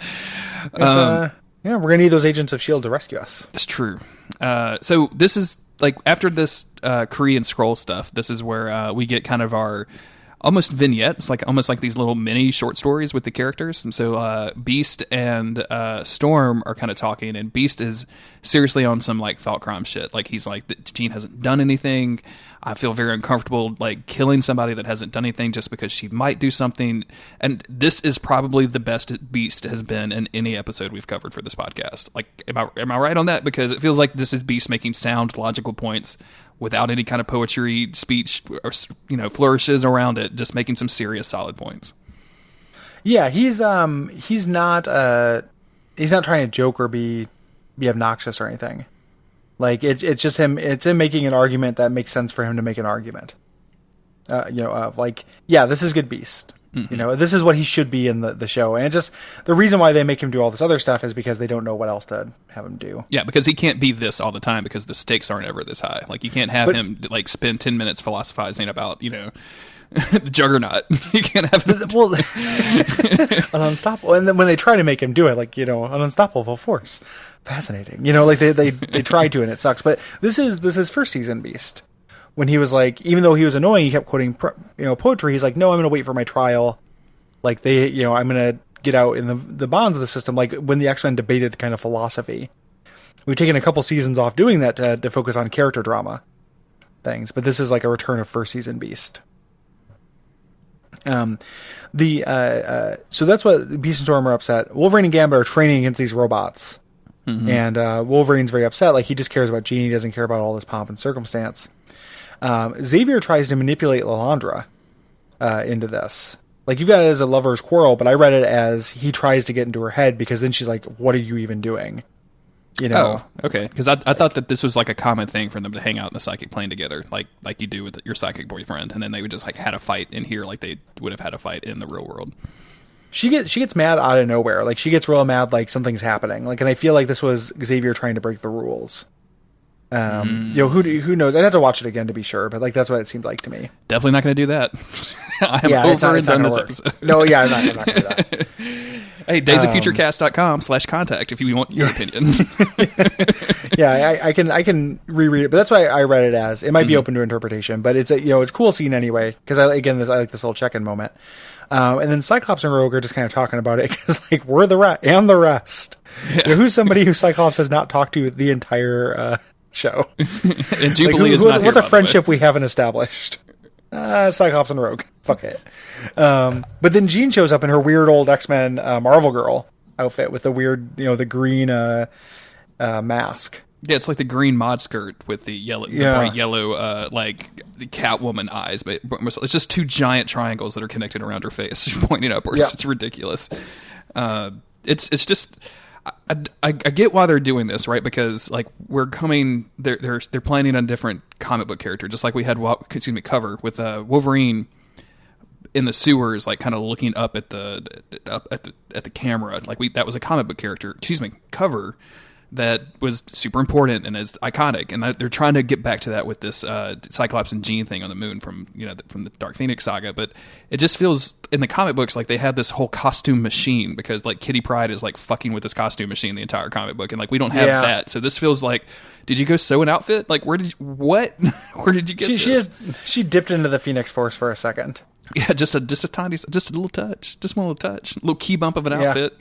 Yeah, we're gonna need those Agents of S.H.I.E.L.D. to rescue us. That's true. So this is like after this Korean scroll stuff. This is where we get kind of our almost vignettes, like almost like these little mini short stories with the characters. And so Beast and Storm are kind of talking, and Beast is seriously on some like thought crime shit. Like he's like, Jean hasn't done anything. I feel very uncomfortable like killing somebody that hasn't done anything just because she might do something. And this is probably the best Beast has been in any episode we've covered for this podcast. Like, am I right on that? Because it feels like this is Beast making sound, logical points without any kind of poetry, speech, or flourishes around it, just making some serious, solid points. Yeah, he's not trying to joke or be obnoxious or anything. Like it's just him. It's him making an argument that makes sense for him to make an argument. This is good Beast. Mm-hmm. This is what he should be in the show. And it's just the reason why they make him do all this other stuff is because they don't know what else to have him do. Yeah, because he can't be this all the time because the stakes aren't ever this high. Like you can't have him like spend 10 minutes philosophizing about the Juggernaut. You can't have him an unstoppable. And then when they try to make him do it, like an unstoppable force. Fascinating. Like they tried to and it sucks. But this is first season Beast. When he was like, even though he was annoying, he kept quoting, poetry. He's like, no, I'm going to wait for my trial. Like I'm going to get out in the bonds of the system. Like when the X-Men debated kind of philosophy, we've taken a couple seasons off doing that to focus on character drama things. But this is like a return of first season Beast. So that's what Beast and Storm are upset. Wolverine and Gambit are training against these robots. Mm-hmm. And Wolverine's very upset. Like he just cares about Jean. He doesn't care about all this pomp and circumstance. Xavier tries to manipulate Lilandra into this. Like you've got it as a lover's quarrel, but I read it as he tries to get into her head because then she's like, "What are you even doing?" You know, Oh, okay. Because I thought that this was like a common thing for them to hang out in the psychic plane together, like you do with your psychic boyfriend, and then they would just like had a fight in here, like they would have had a fight in the real world. she gets mad out of nowhere. Like she gets real mad, like something's happening. Like, and I feel like this was Xavier trying to break the rules. You know, who knows? I'd have to watch it again to be sure, but like that's what it seemed like to me. Definitely not going to do that. I'm over and done this episode. No, yeah, I'm not going to do that. Hey, daysoffuturecast.com/contact if you want your opinion. Yeah, I can reread it, but that's why I read it as. It might be open to interpretation, but it's a it's a cool scene anyway, because I like this little check-in moment. And then Cyclops and Rogue are just kind of talking about it, because like we're the rest. Yeah. You know, who's somebody who Cyclops has not talked to the entire show? And Jubilee is not what's here, a friendship we haven't established? Cyclops and Rogue. Fuck it. But then Jean shows up in her weird old X-Men Marvel Girl outfit with the weird, the green mask. Yeah, it's like the green mod skirt with the yellow, the bright yellow, like the Catwoman eyes, but it's just two giant triangles that are connected around her face, pointing upwards. Yeah. It's ridiculous. It's just. I get why they're doing this, right? Because like they're planning on different comic book character, just like we had cover with Wolverine in the sewers, like kind of looking up at the camera, like that was a comic book character. Cover that was super important and is iconic, and they're trying to get back to that with this Cyclops and Jean thing on the moon from the Dark Phoenix Saga. But it just feels in the comic books like they had this whole costume machine, because like Kitty Pryde is like fucking with this costume machine the entire comic book, and like we don't have that. So this feels like, did you go sew an outfit? Like where did you get this? She dipped into the Phoenix Force for a second. Yeah, just a little touch, just one little touch, a little key bump of an outfit.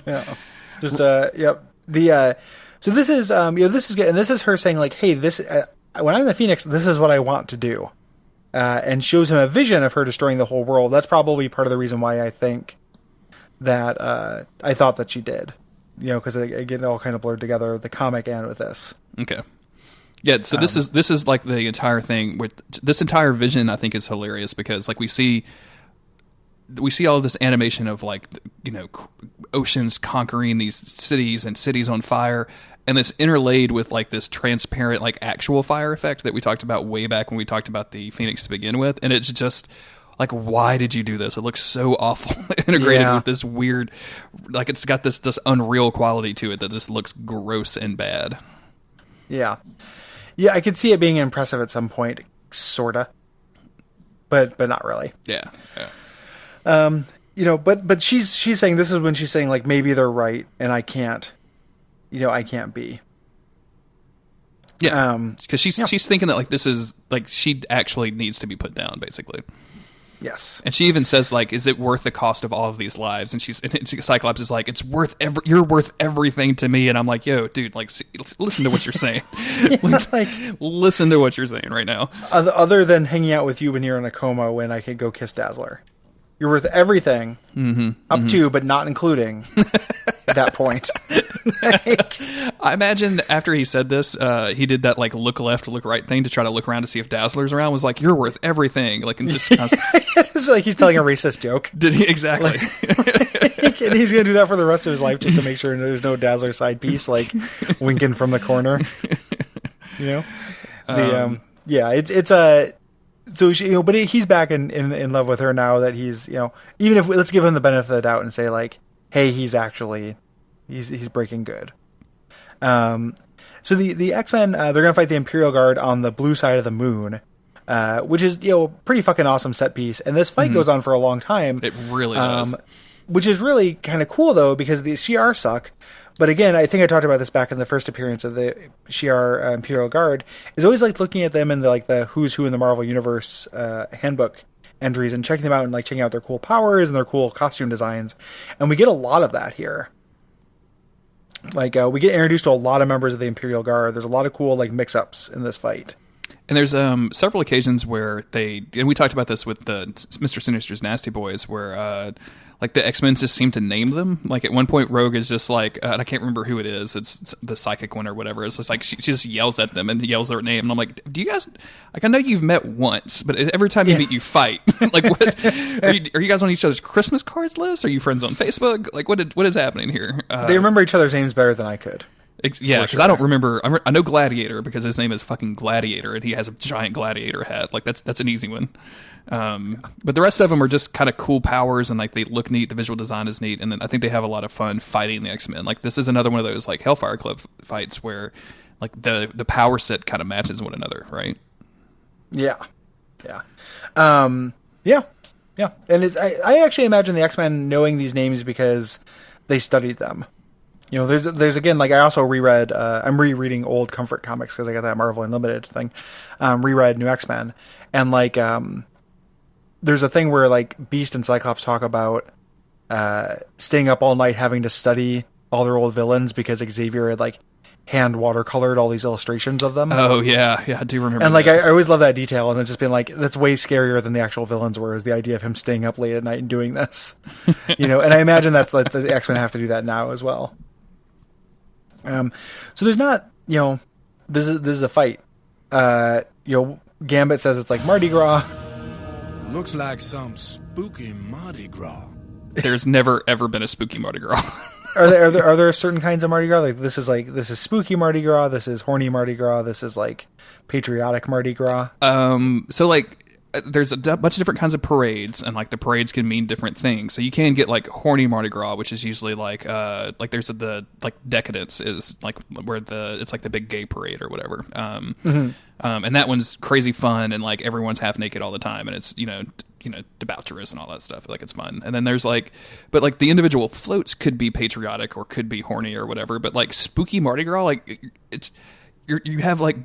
Yeah, just yep. So this is this is good, and this is her saying like, hey, this when I'm the Phoenix, this is what I want to do, and shows him a vision of her destroying the whole world. That's probably part of the reason why I think that I thought that she did, because again, it all kind of blurred together, the comic and with this. Okay. Yeah, so this is like the entire thing with this entire vision. I think is hilarious, because like we see all of this animation of like oceans conquering these cities and cities on fire, and it's interlaid with like this transparent like actual fire effect that we talked about way back when we talked about the Phoenix to begin with. And it's just like, why did you do this? It looks so awful integrated with this weird, like it's got this unreal quality to it that just looks gross and bad. Yeah, I could see it being impressive at some point, sorta, but not really. Yeah. But she's saying, this is when she's saying like, maybe they're right and I can't be. Yeah. Because she's thinking that like this is like she actually needs to be put down, basically. Yes. And she even says like, is it worth the cost of all of these lives? And Cyclops is like, you're worth everything to me. And I'm like, yo, dude, like listen to what you're saying. Listen to what you're saying right now. Other than hanging out with you when you're in a coma, when I could go kiss Dazzler. You're worth everything, up to, but not including that point. I imagine after he said this, he did that like look left, look right thing to try to look around to see if Dazzler's around. Was like, you're worth everything. Like, and just it's like he's telling a racist joke. Did he exactly? And he's gonna do that for the rest of his life just to make sure there's no Dazzler side piece, like winking from the corner. It's a. So she, but he's back in love with her now that he's, even if let's give him the benefit of the doubt and say like, hey, he's breaking good. So the X-Men, they're gonna fight the Imperial Guard on the blue side of the moon, which is pretty fucking awesome set piece. And this fight goes on for a long time. It really does. Which is really kind of cool though, because the Shi'ar suck. But again, I think I talked about this back in the first appearance of the Shi'ar Imperial Guard, is always like looking at them in the who's who in the Marvel Universe handbook entries and checking them out and like checking out their cool powers and their cool costume designs. And we get a lot of that here. Like we get introduced to a lot of members of the Imperial Guard. There's a lot of cool like mix-ups in this fight. And there's several occasions where and we talked about this with the Mr. Sinister's Nasty Boys, where like the X-Men just seem to name them. Like at one point, Rogue is just like, and I can't remember who it is. It's the psychic one or whatever. It's just like she just yells at them and yells their name. And I'm like, do you guys? Like, I know you've met once, but every time you meet, you fight. Like, what? Are you guys on each other's Christmas cards list? Are you friends on Facebook? Like, what is happening here? They remember each other's names better than I could. Yeah, because I don't remember. I know Gladiator because his name is fucking Gladiator, and he has a giant gladiator hat. Like that's an easy one. But the rest of them are just kind of cool powers, and like they look neat. The visual design is neat, and then I think they have a lot of fun fighting the X-Men. Like this is another one of those like Hellfire Club fights where like the power set kind of matches one another, right? Yeah. And it's I actually imagine the X-Men knowing these names because they studied them. You know, there's again, like I also reread, I'm rereading old Comfort comics because I got that Marvel Unlimited thing. Reread New X-Men, and like there's a thing where like Beast and Cyclops talk about staying up all night having to study all their old villains because Xavier had like hand watercolored all these illustrations of them. Oh yeah, I do remember. And like that. I always love that detail, and it's just been like that's way scarier than the actual villains were. Is the idea of him staying up late at night and doing this, you know? And I imagine that's like the X-Men have to do that now as well. So there's not, you know, this is a fight. You know, Gambit says it's like Mardi Gras. Looks like some spooky Mardi Gras. There's never ever been a spooky Mardi Gras. Are there certain kinds of Mardi Gras? Like this is spooky Mardi Gras. This is horny Mardi Gras. This is like patriotic Mardi Gras. So like there's a bunch of different kinds of parades, and like the parades can mean different things. So you can get like horny Mardi Gras, which is usually like there's the like Decadence is like where it's like the big gay parade or whatever. And that one's crazy fun, and like everyone's half naked all the time, and it's you know debaucherous and all that stuff. Like it's fun. And then there's like, but like the individual floats could be patriotic or could be horny or whatever. But like spooky Mardi Gras, like you have like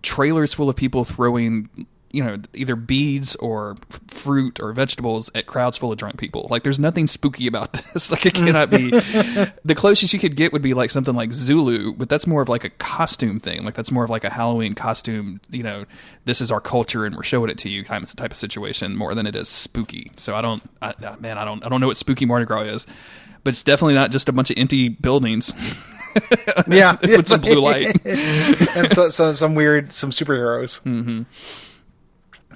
trailers full of people throwing, you know, either beads or fruit or vegetables at crowds full of drunk people. Like, there's nothing spooky about this. Like, it cannot be. The closest you could get would be like something like Zulu, but that's more of like a costume thing. Like, that's more of like a Halloween costume. You know, this is our culture and we're showing it to you type of situation more than it is spooky. So I don't know what spooky Mardi Gras is, but it's definitely not just a bunch of empty buildings. Yeah, with some blue light and some superheroes. Mm-hmm.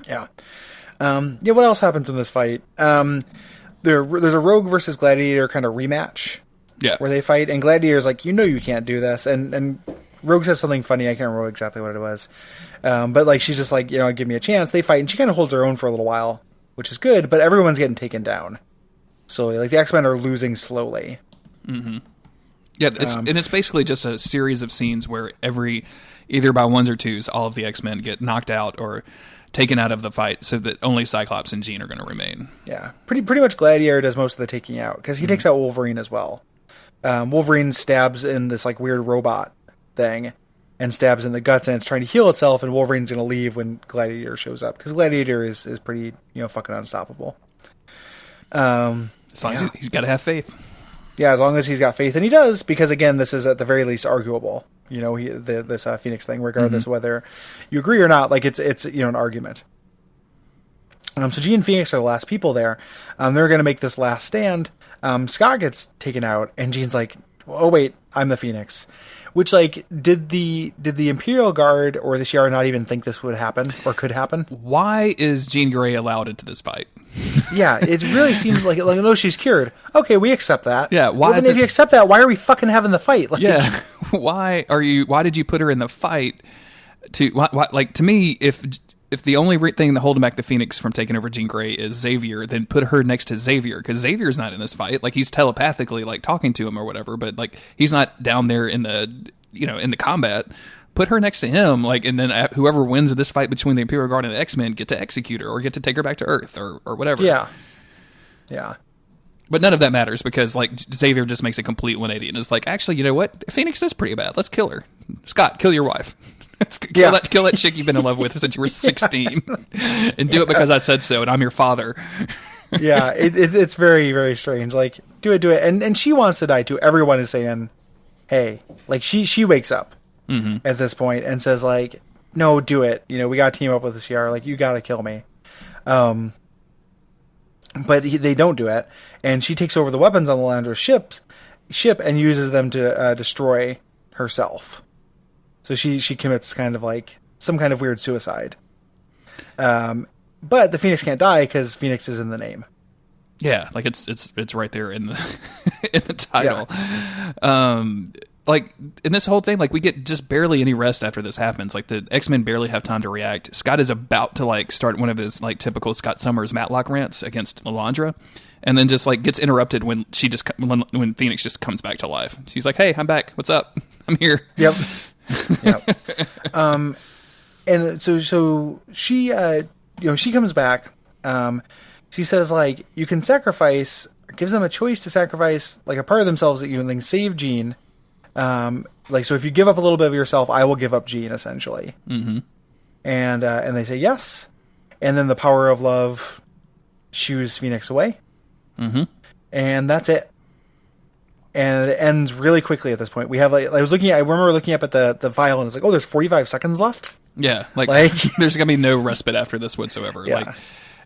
Yeah. What else happens in this fight? There's a Rogue versus Gladiator kind of rematch. Yeah. Where they fight, and Gladiator's like, you can't do this. And Rogue says something funny. I can't remember exactly what it was. But like, she's just like, give me a chance. They fight, and she kind of holds her own for a little while, which is good, but everyone's getting taken down. So like, the X-Men are losing slowly. Mm-hmm. Yeah, it's basically just a series of scenes where either by ones or twos, all of the X-Men get knocked out or taken out of the fight, so that only Cyclops and Jean are going to remain. Yeah, pretty much Gladiator does most of the taking out, because he takes out Wolverine as well. Wolverine stabs in this like weird robot thing, and stabs in the guts, and it's trying to heal itself, and Wolverine's going to leave when Gladiator shows up, because Gladiator is pretty fucking unstoppable. As long as he's got to have faith. Yeah, as long as he's got faith, and he does, because again, this is at the very least arguable. This Phoenix thing, regardless of whether you agree or not, like it's an argument. So Jean and Phoenix are the last people there. They're going to make this last stand. Scott gets taken out, and Jean's like, "Oh wait, I'm the Phoenix." Which, like, did the Imperial Guard or the Shi'ar not even think this would happen or could happen? Why is Jean Grey allowed into this fight? Yeah, it really seems like no, she's cured. Okay, we accept that. Yeah, if you accept that, why are we fucking having the fight? Like, yeah, why did you put her in the fight? To me, if the only thing holding back the Phoenix from taking over Jean Grey is Xavier, then put her next to Xavier, because Xavier's not in this fight. Like, he's telepathically like talking to him or whatever, but like he's not down there in the combat. Put her next to him, like, and then whoever wins this fight between the Imperial Guard and the X-Men get to execute her or get to take her back to Earth or whatever. Yeah. But none of that matters, because like Xavier just makes a complete 180 and is like, actually, you know what? Phoenix is pretty bad. Let's kill her. Scott, kill your wife. Kill that chick you've been in love with since you were 16, and do it because I said so, and I'm your father. Yeah, it's very, very strange. Like, do it, and she wants to die too. Everyone is saying, "Hey," like she wakes up at this point and says, like, no, do it. We got to team up with the Shi'ar. Like, you got to kill me. But they don't do it. And she takes over the weapons on the Lalandra's ship and uses them to destroy herself. So she commits kind of like some kind of weird suicide. But the Phoenix can't die because Phoenix is in the name. Yeah, like it's right there in the in the title. Yeah. Like in this whole thing, like we get just barely any rest after this happens. Like the X-Men barely have time to react. Scott is about to like start one of his like typical Scott Summers Matlock rants against Lalandra, and then just like gets interrupted when when Phoenix just comes back to life. She's like, "Hey, I'm back. What's up? I'm here." Yep. And so she she comes back. She says like you can sacrifice, gives them a choice to sacrifice like a part of themselves that you can then save Jean. Like, so if you give up a little bit of yourself, I will give up Jean, essentially. Mm-hmm. And they say yes. And then the power of love shoos Phoenix away. Mm-hmm. And that's it. And it ends really quickly at this point. We have like, I remember looking up at the file and it's like, oh, there's 45 seconds left. Yeah. Like there's gonna be no respite after this whatsoever. Yeah. Like,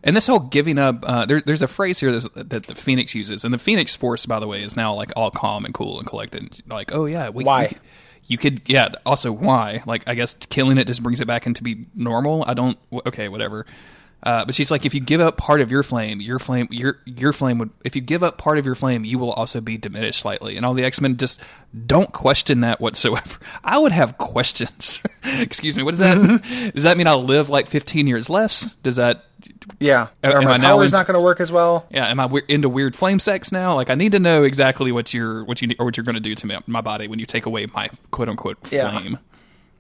and this whole giving up, there's a phrase here that the Phoenix uses, and the Phoenix Force, by the way, is now like all calm and cool and collected. Like, oh yeah, why? You could, yeah. Also, why? Like, I guess killing it just brings it back into be normal. Okay, whatever. But she's like, if you give up part of your flame would. If you give up part of your flame, you will also be diminished slightly. And all the X-Men just don't question that whatsoever. I would have questions. Excuse me. What does that? Does that mean I'll live like 15 years less? Does that? Yeah. Am my power's not going to work as well? Yeah. Am I into weird flame sex now? Like, I need to know exactly what you're going to do to my body when you take away my quote unquote flame.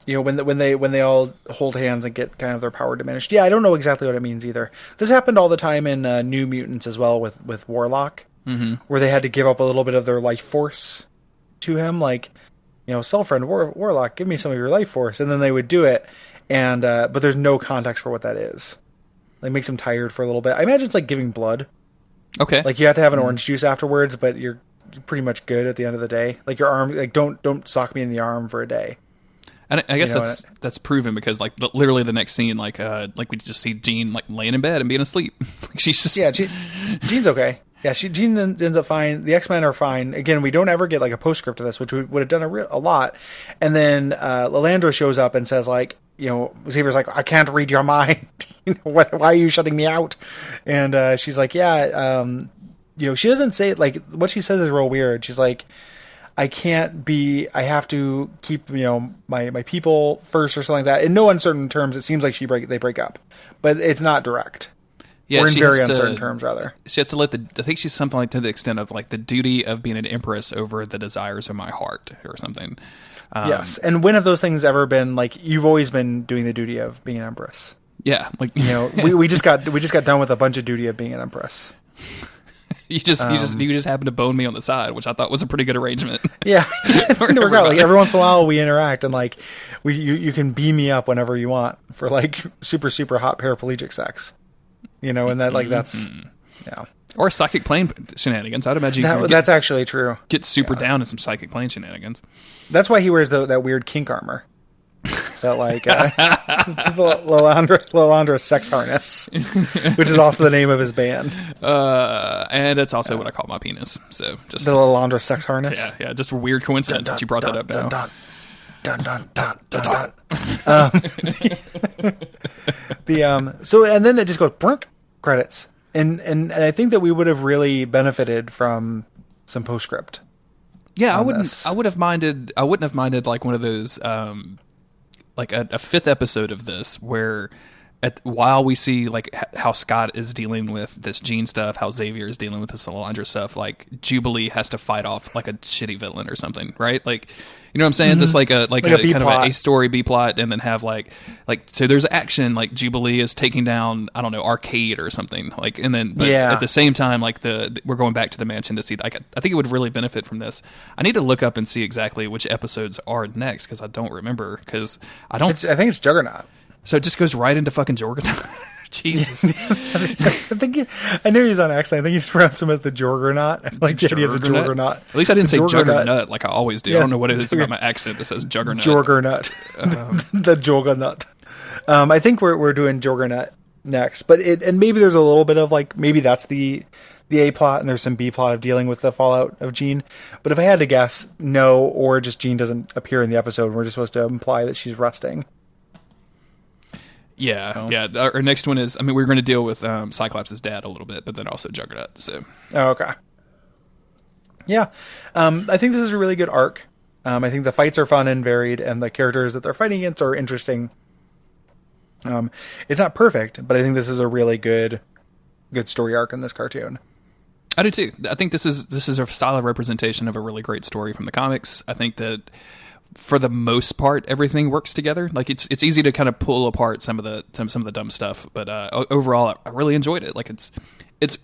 When they all hold hands and get kind of their power diminished. Yeah, I don't know exactly what it means either. This happened all the time in New Mutants as well with Warlock, where they had to give up a little bit of their life force to him. Like, Self-Friend Warlock, give me some of your life force, and then they would do it. And but there's no context for what that is. Like, makes him tired for a little bit. I imagine it's like giving blood. Okay. Like, you have to have an orange juice afterwards, but you're pretty much good at the end of the day. Like, your arm, like don't sock me in the arm for a day. And I guess that's proven because like literally the next scene, like we just see Jean like laying in bed and being asleep. Like, she's just Jean's okay. Yeah, Jean ends up fine. The X-Men are fine. Again, we don't ever get like a postscript to this, which we would have done a lot. And then Lalandra shows up and says like, Xavier's like, I can't read your mind. Why are you shutting me out? And she's like, yeah. She doesn't say it, like what she says is real weird. She's like, I have to keep, my people first or something like that. In no uncertain terms, it seems like they break up, but it's not direct. Yeah, or in very uncertain terms, rather. She has to I think she's something like to the extent of like the duty of being an empress over the desires of my heart or something. Yes. And when have those things ever been like, you've always been doing the duty of being an empress? Yeah. Like, we just got done with a bunch of duty of being an empress. You just happened to bone me on the side, which I thought was a pretty good arrangement. Yeah, it's going to work out. Like every once in a while, we interact, and like you can beam me up whenever you want for like super super hot paraplegic sex, and that like that's yeah. Or psychic plane shenanigans. I'd imagine that's actually true. Get super down in some psychic plane shenanigans. That's why he wears that weird kink armor. That like Lalandra sex harness, which is also the name of his band. And it's also what I call my penis. So just the Lalandra sex harness. Yeah. Just a weird coincidence that you brought that up now. So and then it just goes brunk credits, and I think that we would have really benefited from some postscript. Yeah, I wouldn't have minded like one of those. Like a fifth episode of this where while we see like how Scott is dealing with this Jean stuff, how Xavier is dealing with this Lalandra stuff, like Jubilee has to fight off like a shitty villain or something, right? Like, you know what I'm saying? Mm-hmm. Just like a kind of a story B plot, and then have like so there's action, like Jubilee is taking down, I don't know, Arcade or something, like, and then at the same time, like we're going back to the mansion to see. Like, I think it would really benefit from this. I need to look up and see exactly which episodes are next because I don't remember. Because I think it's Juggernaut. So it just goes right into fucking Juggernaut. Jesus. I knew he was on accent. I think you just pronounced him as the Jorgernaut. I like the idea of the Jorgernaut. At least I didn't say Jorgernaut. Juggernaut like I always do. Yeah. I don't know what it is about my accent that says Juggernaut. Jorgernaut. The Jorgernaut. I think we're doing Jorgernaut next, but and maybe there's a little bit of like, maybe that's the A plot and there's some B plot of dealing with the fallout of Jean. But if I had to guess, no, or just Jean doesn't appear in the episode and we're just supposed to imply that she's resting. Yeah, So. yeah. Our next one is, I mean, we're going to deal with Cyclops' dad a little bit, but then also Juggernaut. So, Oh, okay. Yeah. I think this is a really good arc. I think the fights are fun and varied, and the characters that they're fighting against are interesting. It's not perfect, but I think this is a really good story arc in this cartoon. I do too. I think this is a solid representation of a really great story from the comics. I think that for the most part, everything works together. Like it's easy to kind of pull apart some of the dumb stuff, but overall, I really enjoyed it. Like it's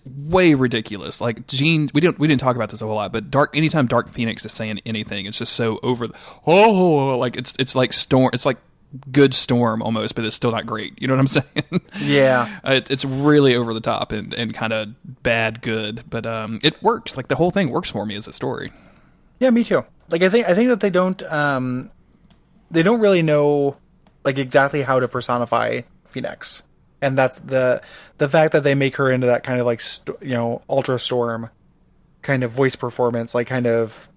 way ridiculous. Like Jean, we didn't talk about this a whole lot, but anytime Dark Phoenix is saying anything, it's just so over. Like it's like Storm. It's like good Storm almost, but it's still not great. You know what I'm saying? Yeah. It's really over the top and kind of bad good, but it works. Like the whole thing works for me as a story. Yeah, me too. Like I think that they don't really know like exactly how to personify Phoenix, and that's the fact that they make her into that kind of like Ultra Storm kind of voice performance, like kind of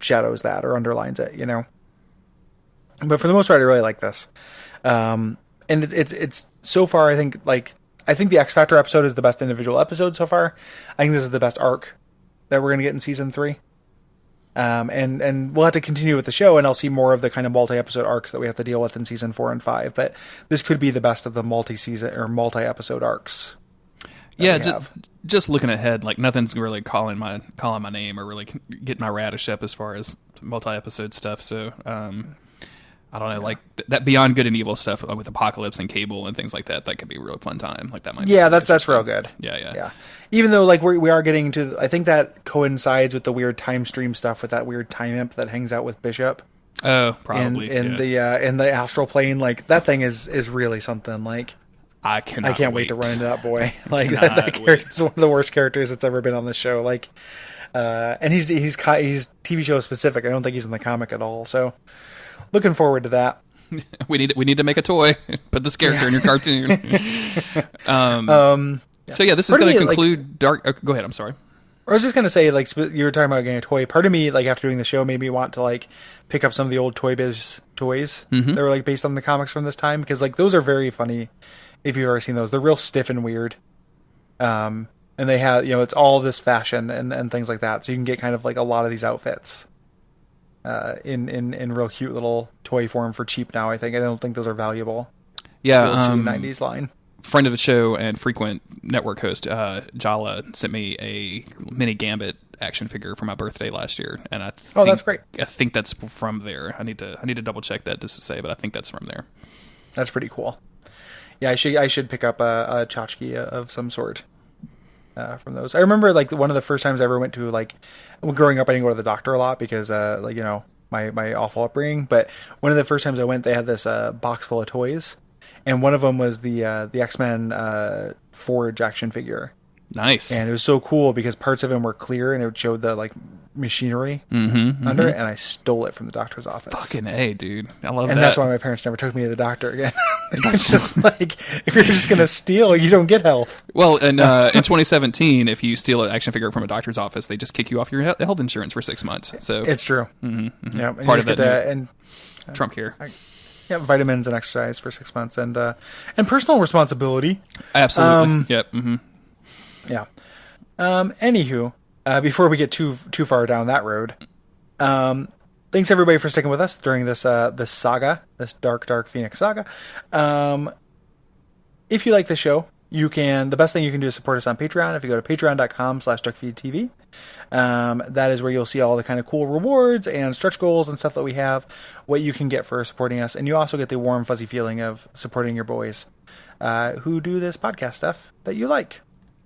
shadows that or underlines it, you know. But for the most part, I really like this, and it's so far. I think the X Factor episode is the best individual episode so far. I think this is the best arc that we're gonna get in season 3. And we'll have to continue with the show, and I'll see more of the kind of multi-episode arcs that we have to deal with in season 4 and 5. But this could be the best of the multi-season or multi-episode arcs. Yeah, just looking ahead, like nothing's really calling my name or really getting my radish up as far as multi-episode stuff. So I don't know, like that Beyond Good and Evil stuff with Apocalypse and Cable and things like that. That could be a real fun time. Like that might. Yeah, that's real good. Yeah. Even though like we are getting to, I think that coincides with the weird time stream stuff with that weird time imp that hangs out with Bishop. Oh, probably in the astral plane. Like that thing is really something. Like I can't wait to run into that boy. Like that character is one of the worst characters that's ever been on the show. Like, and he's TV show specific. I don't think he's in the comic at all. So. Looking forward to that. We need to make a toy. Put this character in your cartoon. So yeah, this is going to conclude Dark. Go ahead. I'm sorry. I was just going to say, like, you were talking about getting a toy. Part of me, like, after doing the show, made me want to like pick up some of the old Toy Biz toys that were like based on the comics from this time, because like those are very funny. If you've ever seen those, they're real stiff and weird. And they have, it's all this fashion and things like that. So you can get kind of like a lot of these outfits. In real cute little toy form for cheap now. I don't think those are valuable. Yeah, 90s line. Friend of the show and frequent network host Jala sent me a mini Gambit action figure for my birthday last year, and that's great. I think that's from there. I need to double check that just to say, but I think that's from there. That's pretty cool. Yeah, I should pick up a tchotchke of some sort. From those. I remember like one of the first times I ever went to, like, growing up I didn't go to the doctor a lot because my awful upbringing, but one of the first times I went, they had this box full of toys, and one of them was the X-Men Forge action figure. Nice. And it was so cool because parts of him were clear and it showed the like machinery under it, and I stole it from the doctor's office. Fucking A, dude. I love that. And that's why my parents never took me to the doctor again. It's just like, if you're just going to steal, you don't get health. Well, and in 2017, if you steal an action figure from a doctor's office, they just kick you off your health insurance for 6 months. So it's true. Yeah, part of that. And Trump here. Vitamins and exercise for 6 months, and personal responsibility. Absolutely. Yep. Yeah. Anywho, before we get too far down that road, thanks everybody for sticking with us during this saga, this Dark Phoenix Saga. If you like the show, the best thing you can do is support us on Patreon. If you go to patreon.com/Duckfeed.tv, that is where you'll see all the kind of cool rewards and stretch goals and stuff that we have, what you can get for supporting us. And you also get the warm, fuzzy feeling of supporting your boys, who do this podcast stuff that you like.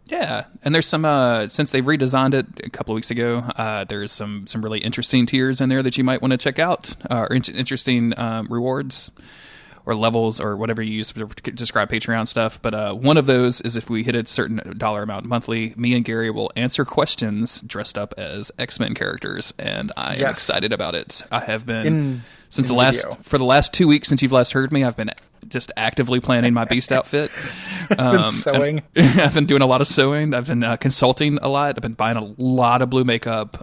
Yeah, and there's some since they redesigned it a couple of weeks ago. There's some really interesting tiers in there that you might want to check out, or interesting rewards. or levels or whatever you use to describe Patreon stuff. But one of those is if we hit a certain dollar amount monthly, me and Gary will answer questions dressed up as X-Men characters, and I am excited about it. I have been for the last 2 weeks since you've last heard me. I've been just actively planning my Beast outfit. Sewing. I've been doing a lot of sewing. I've been consulting a lot. I've been buying a lot of blue makeup.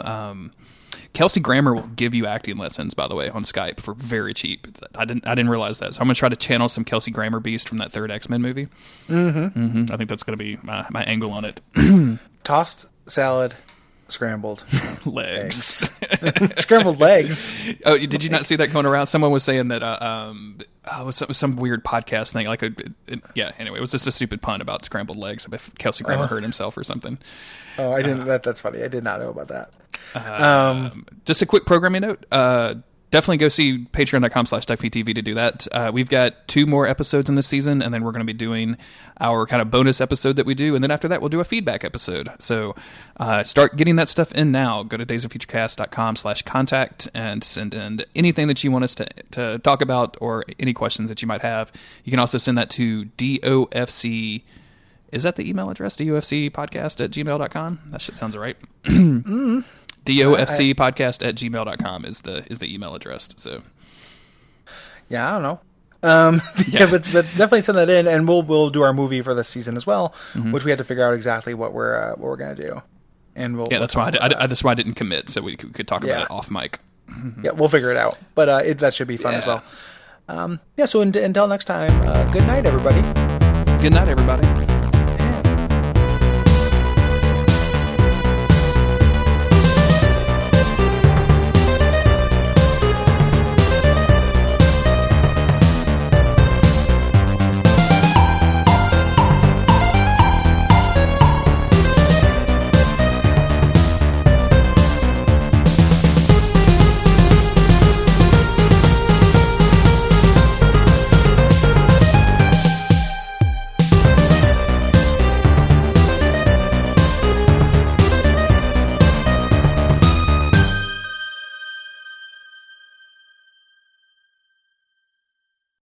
Kelsey Grammer will give you acting lessons, by the way, on Skype for very cheap. I didn't realize that. So I'm going to try to channel some Kelsey Grammer Beast from that third X-Men movie. I think that's going to be my angle on it. Tossed salad, scrambled legs. Scrambled legs. Oh, did you not see that going around? Someone was saying that it was some weird podcast thing. Anyway, it was just a stupid pun about scrambled legs. If Kelsey Grammer hurt himself or something. Oh, I didn't. That's funny. I did not know about that. Just a quick programming note. Definitely go see patreon.com/Duckfeed.tv to do that. We've got 2 more episodes in this season, and then we're going to be doing our kind of bonus episode that we do, and then after that we'll do a feedback episode. So start getting that stuff in now. Go to daysoffuturecast.com/contact and send in anything that you want us to talk about or any questions that you might have. You can also send that to DOFC. Is that the email address? DOFCpodcast@gmail.com? That shit sounds right. DOFCpodcast@gmail.com is the email address. So, yeah, I don't know. But definitely send that in, and we'll do our movie for this season as well, which we had to figure out exactly what we're gonna do. And that's why that's why I didn't commit, so we could talk about it off mic. Yeah, we'll figure it out, but that should be fun as well. So until next time, good night, everybody. Good night, everybody.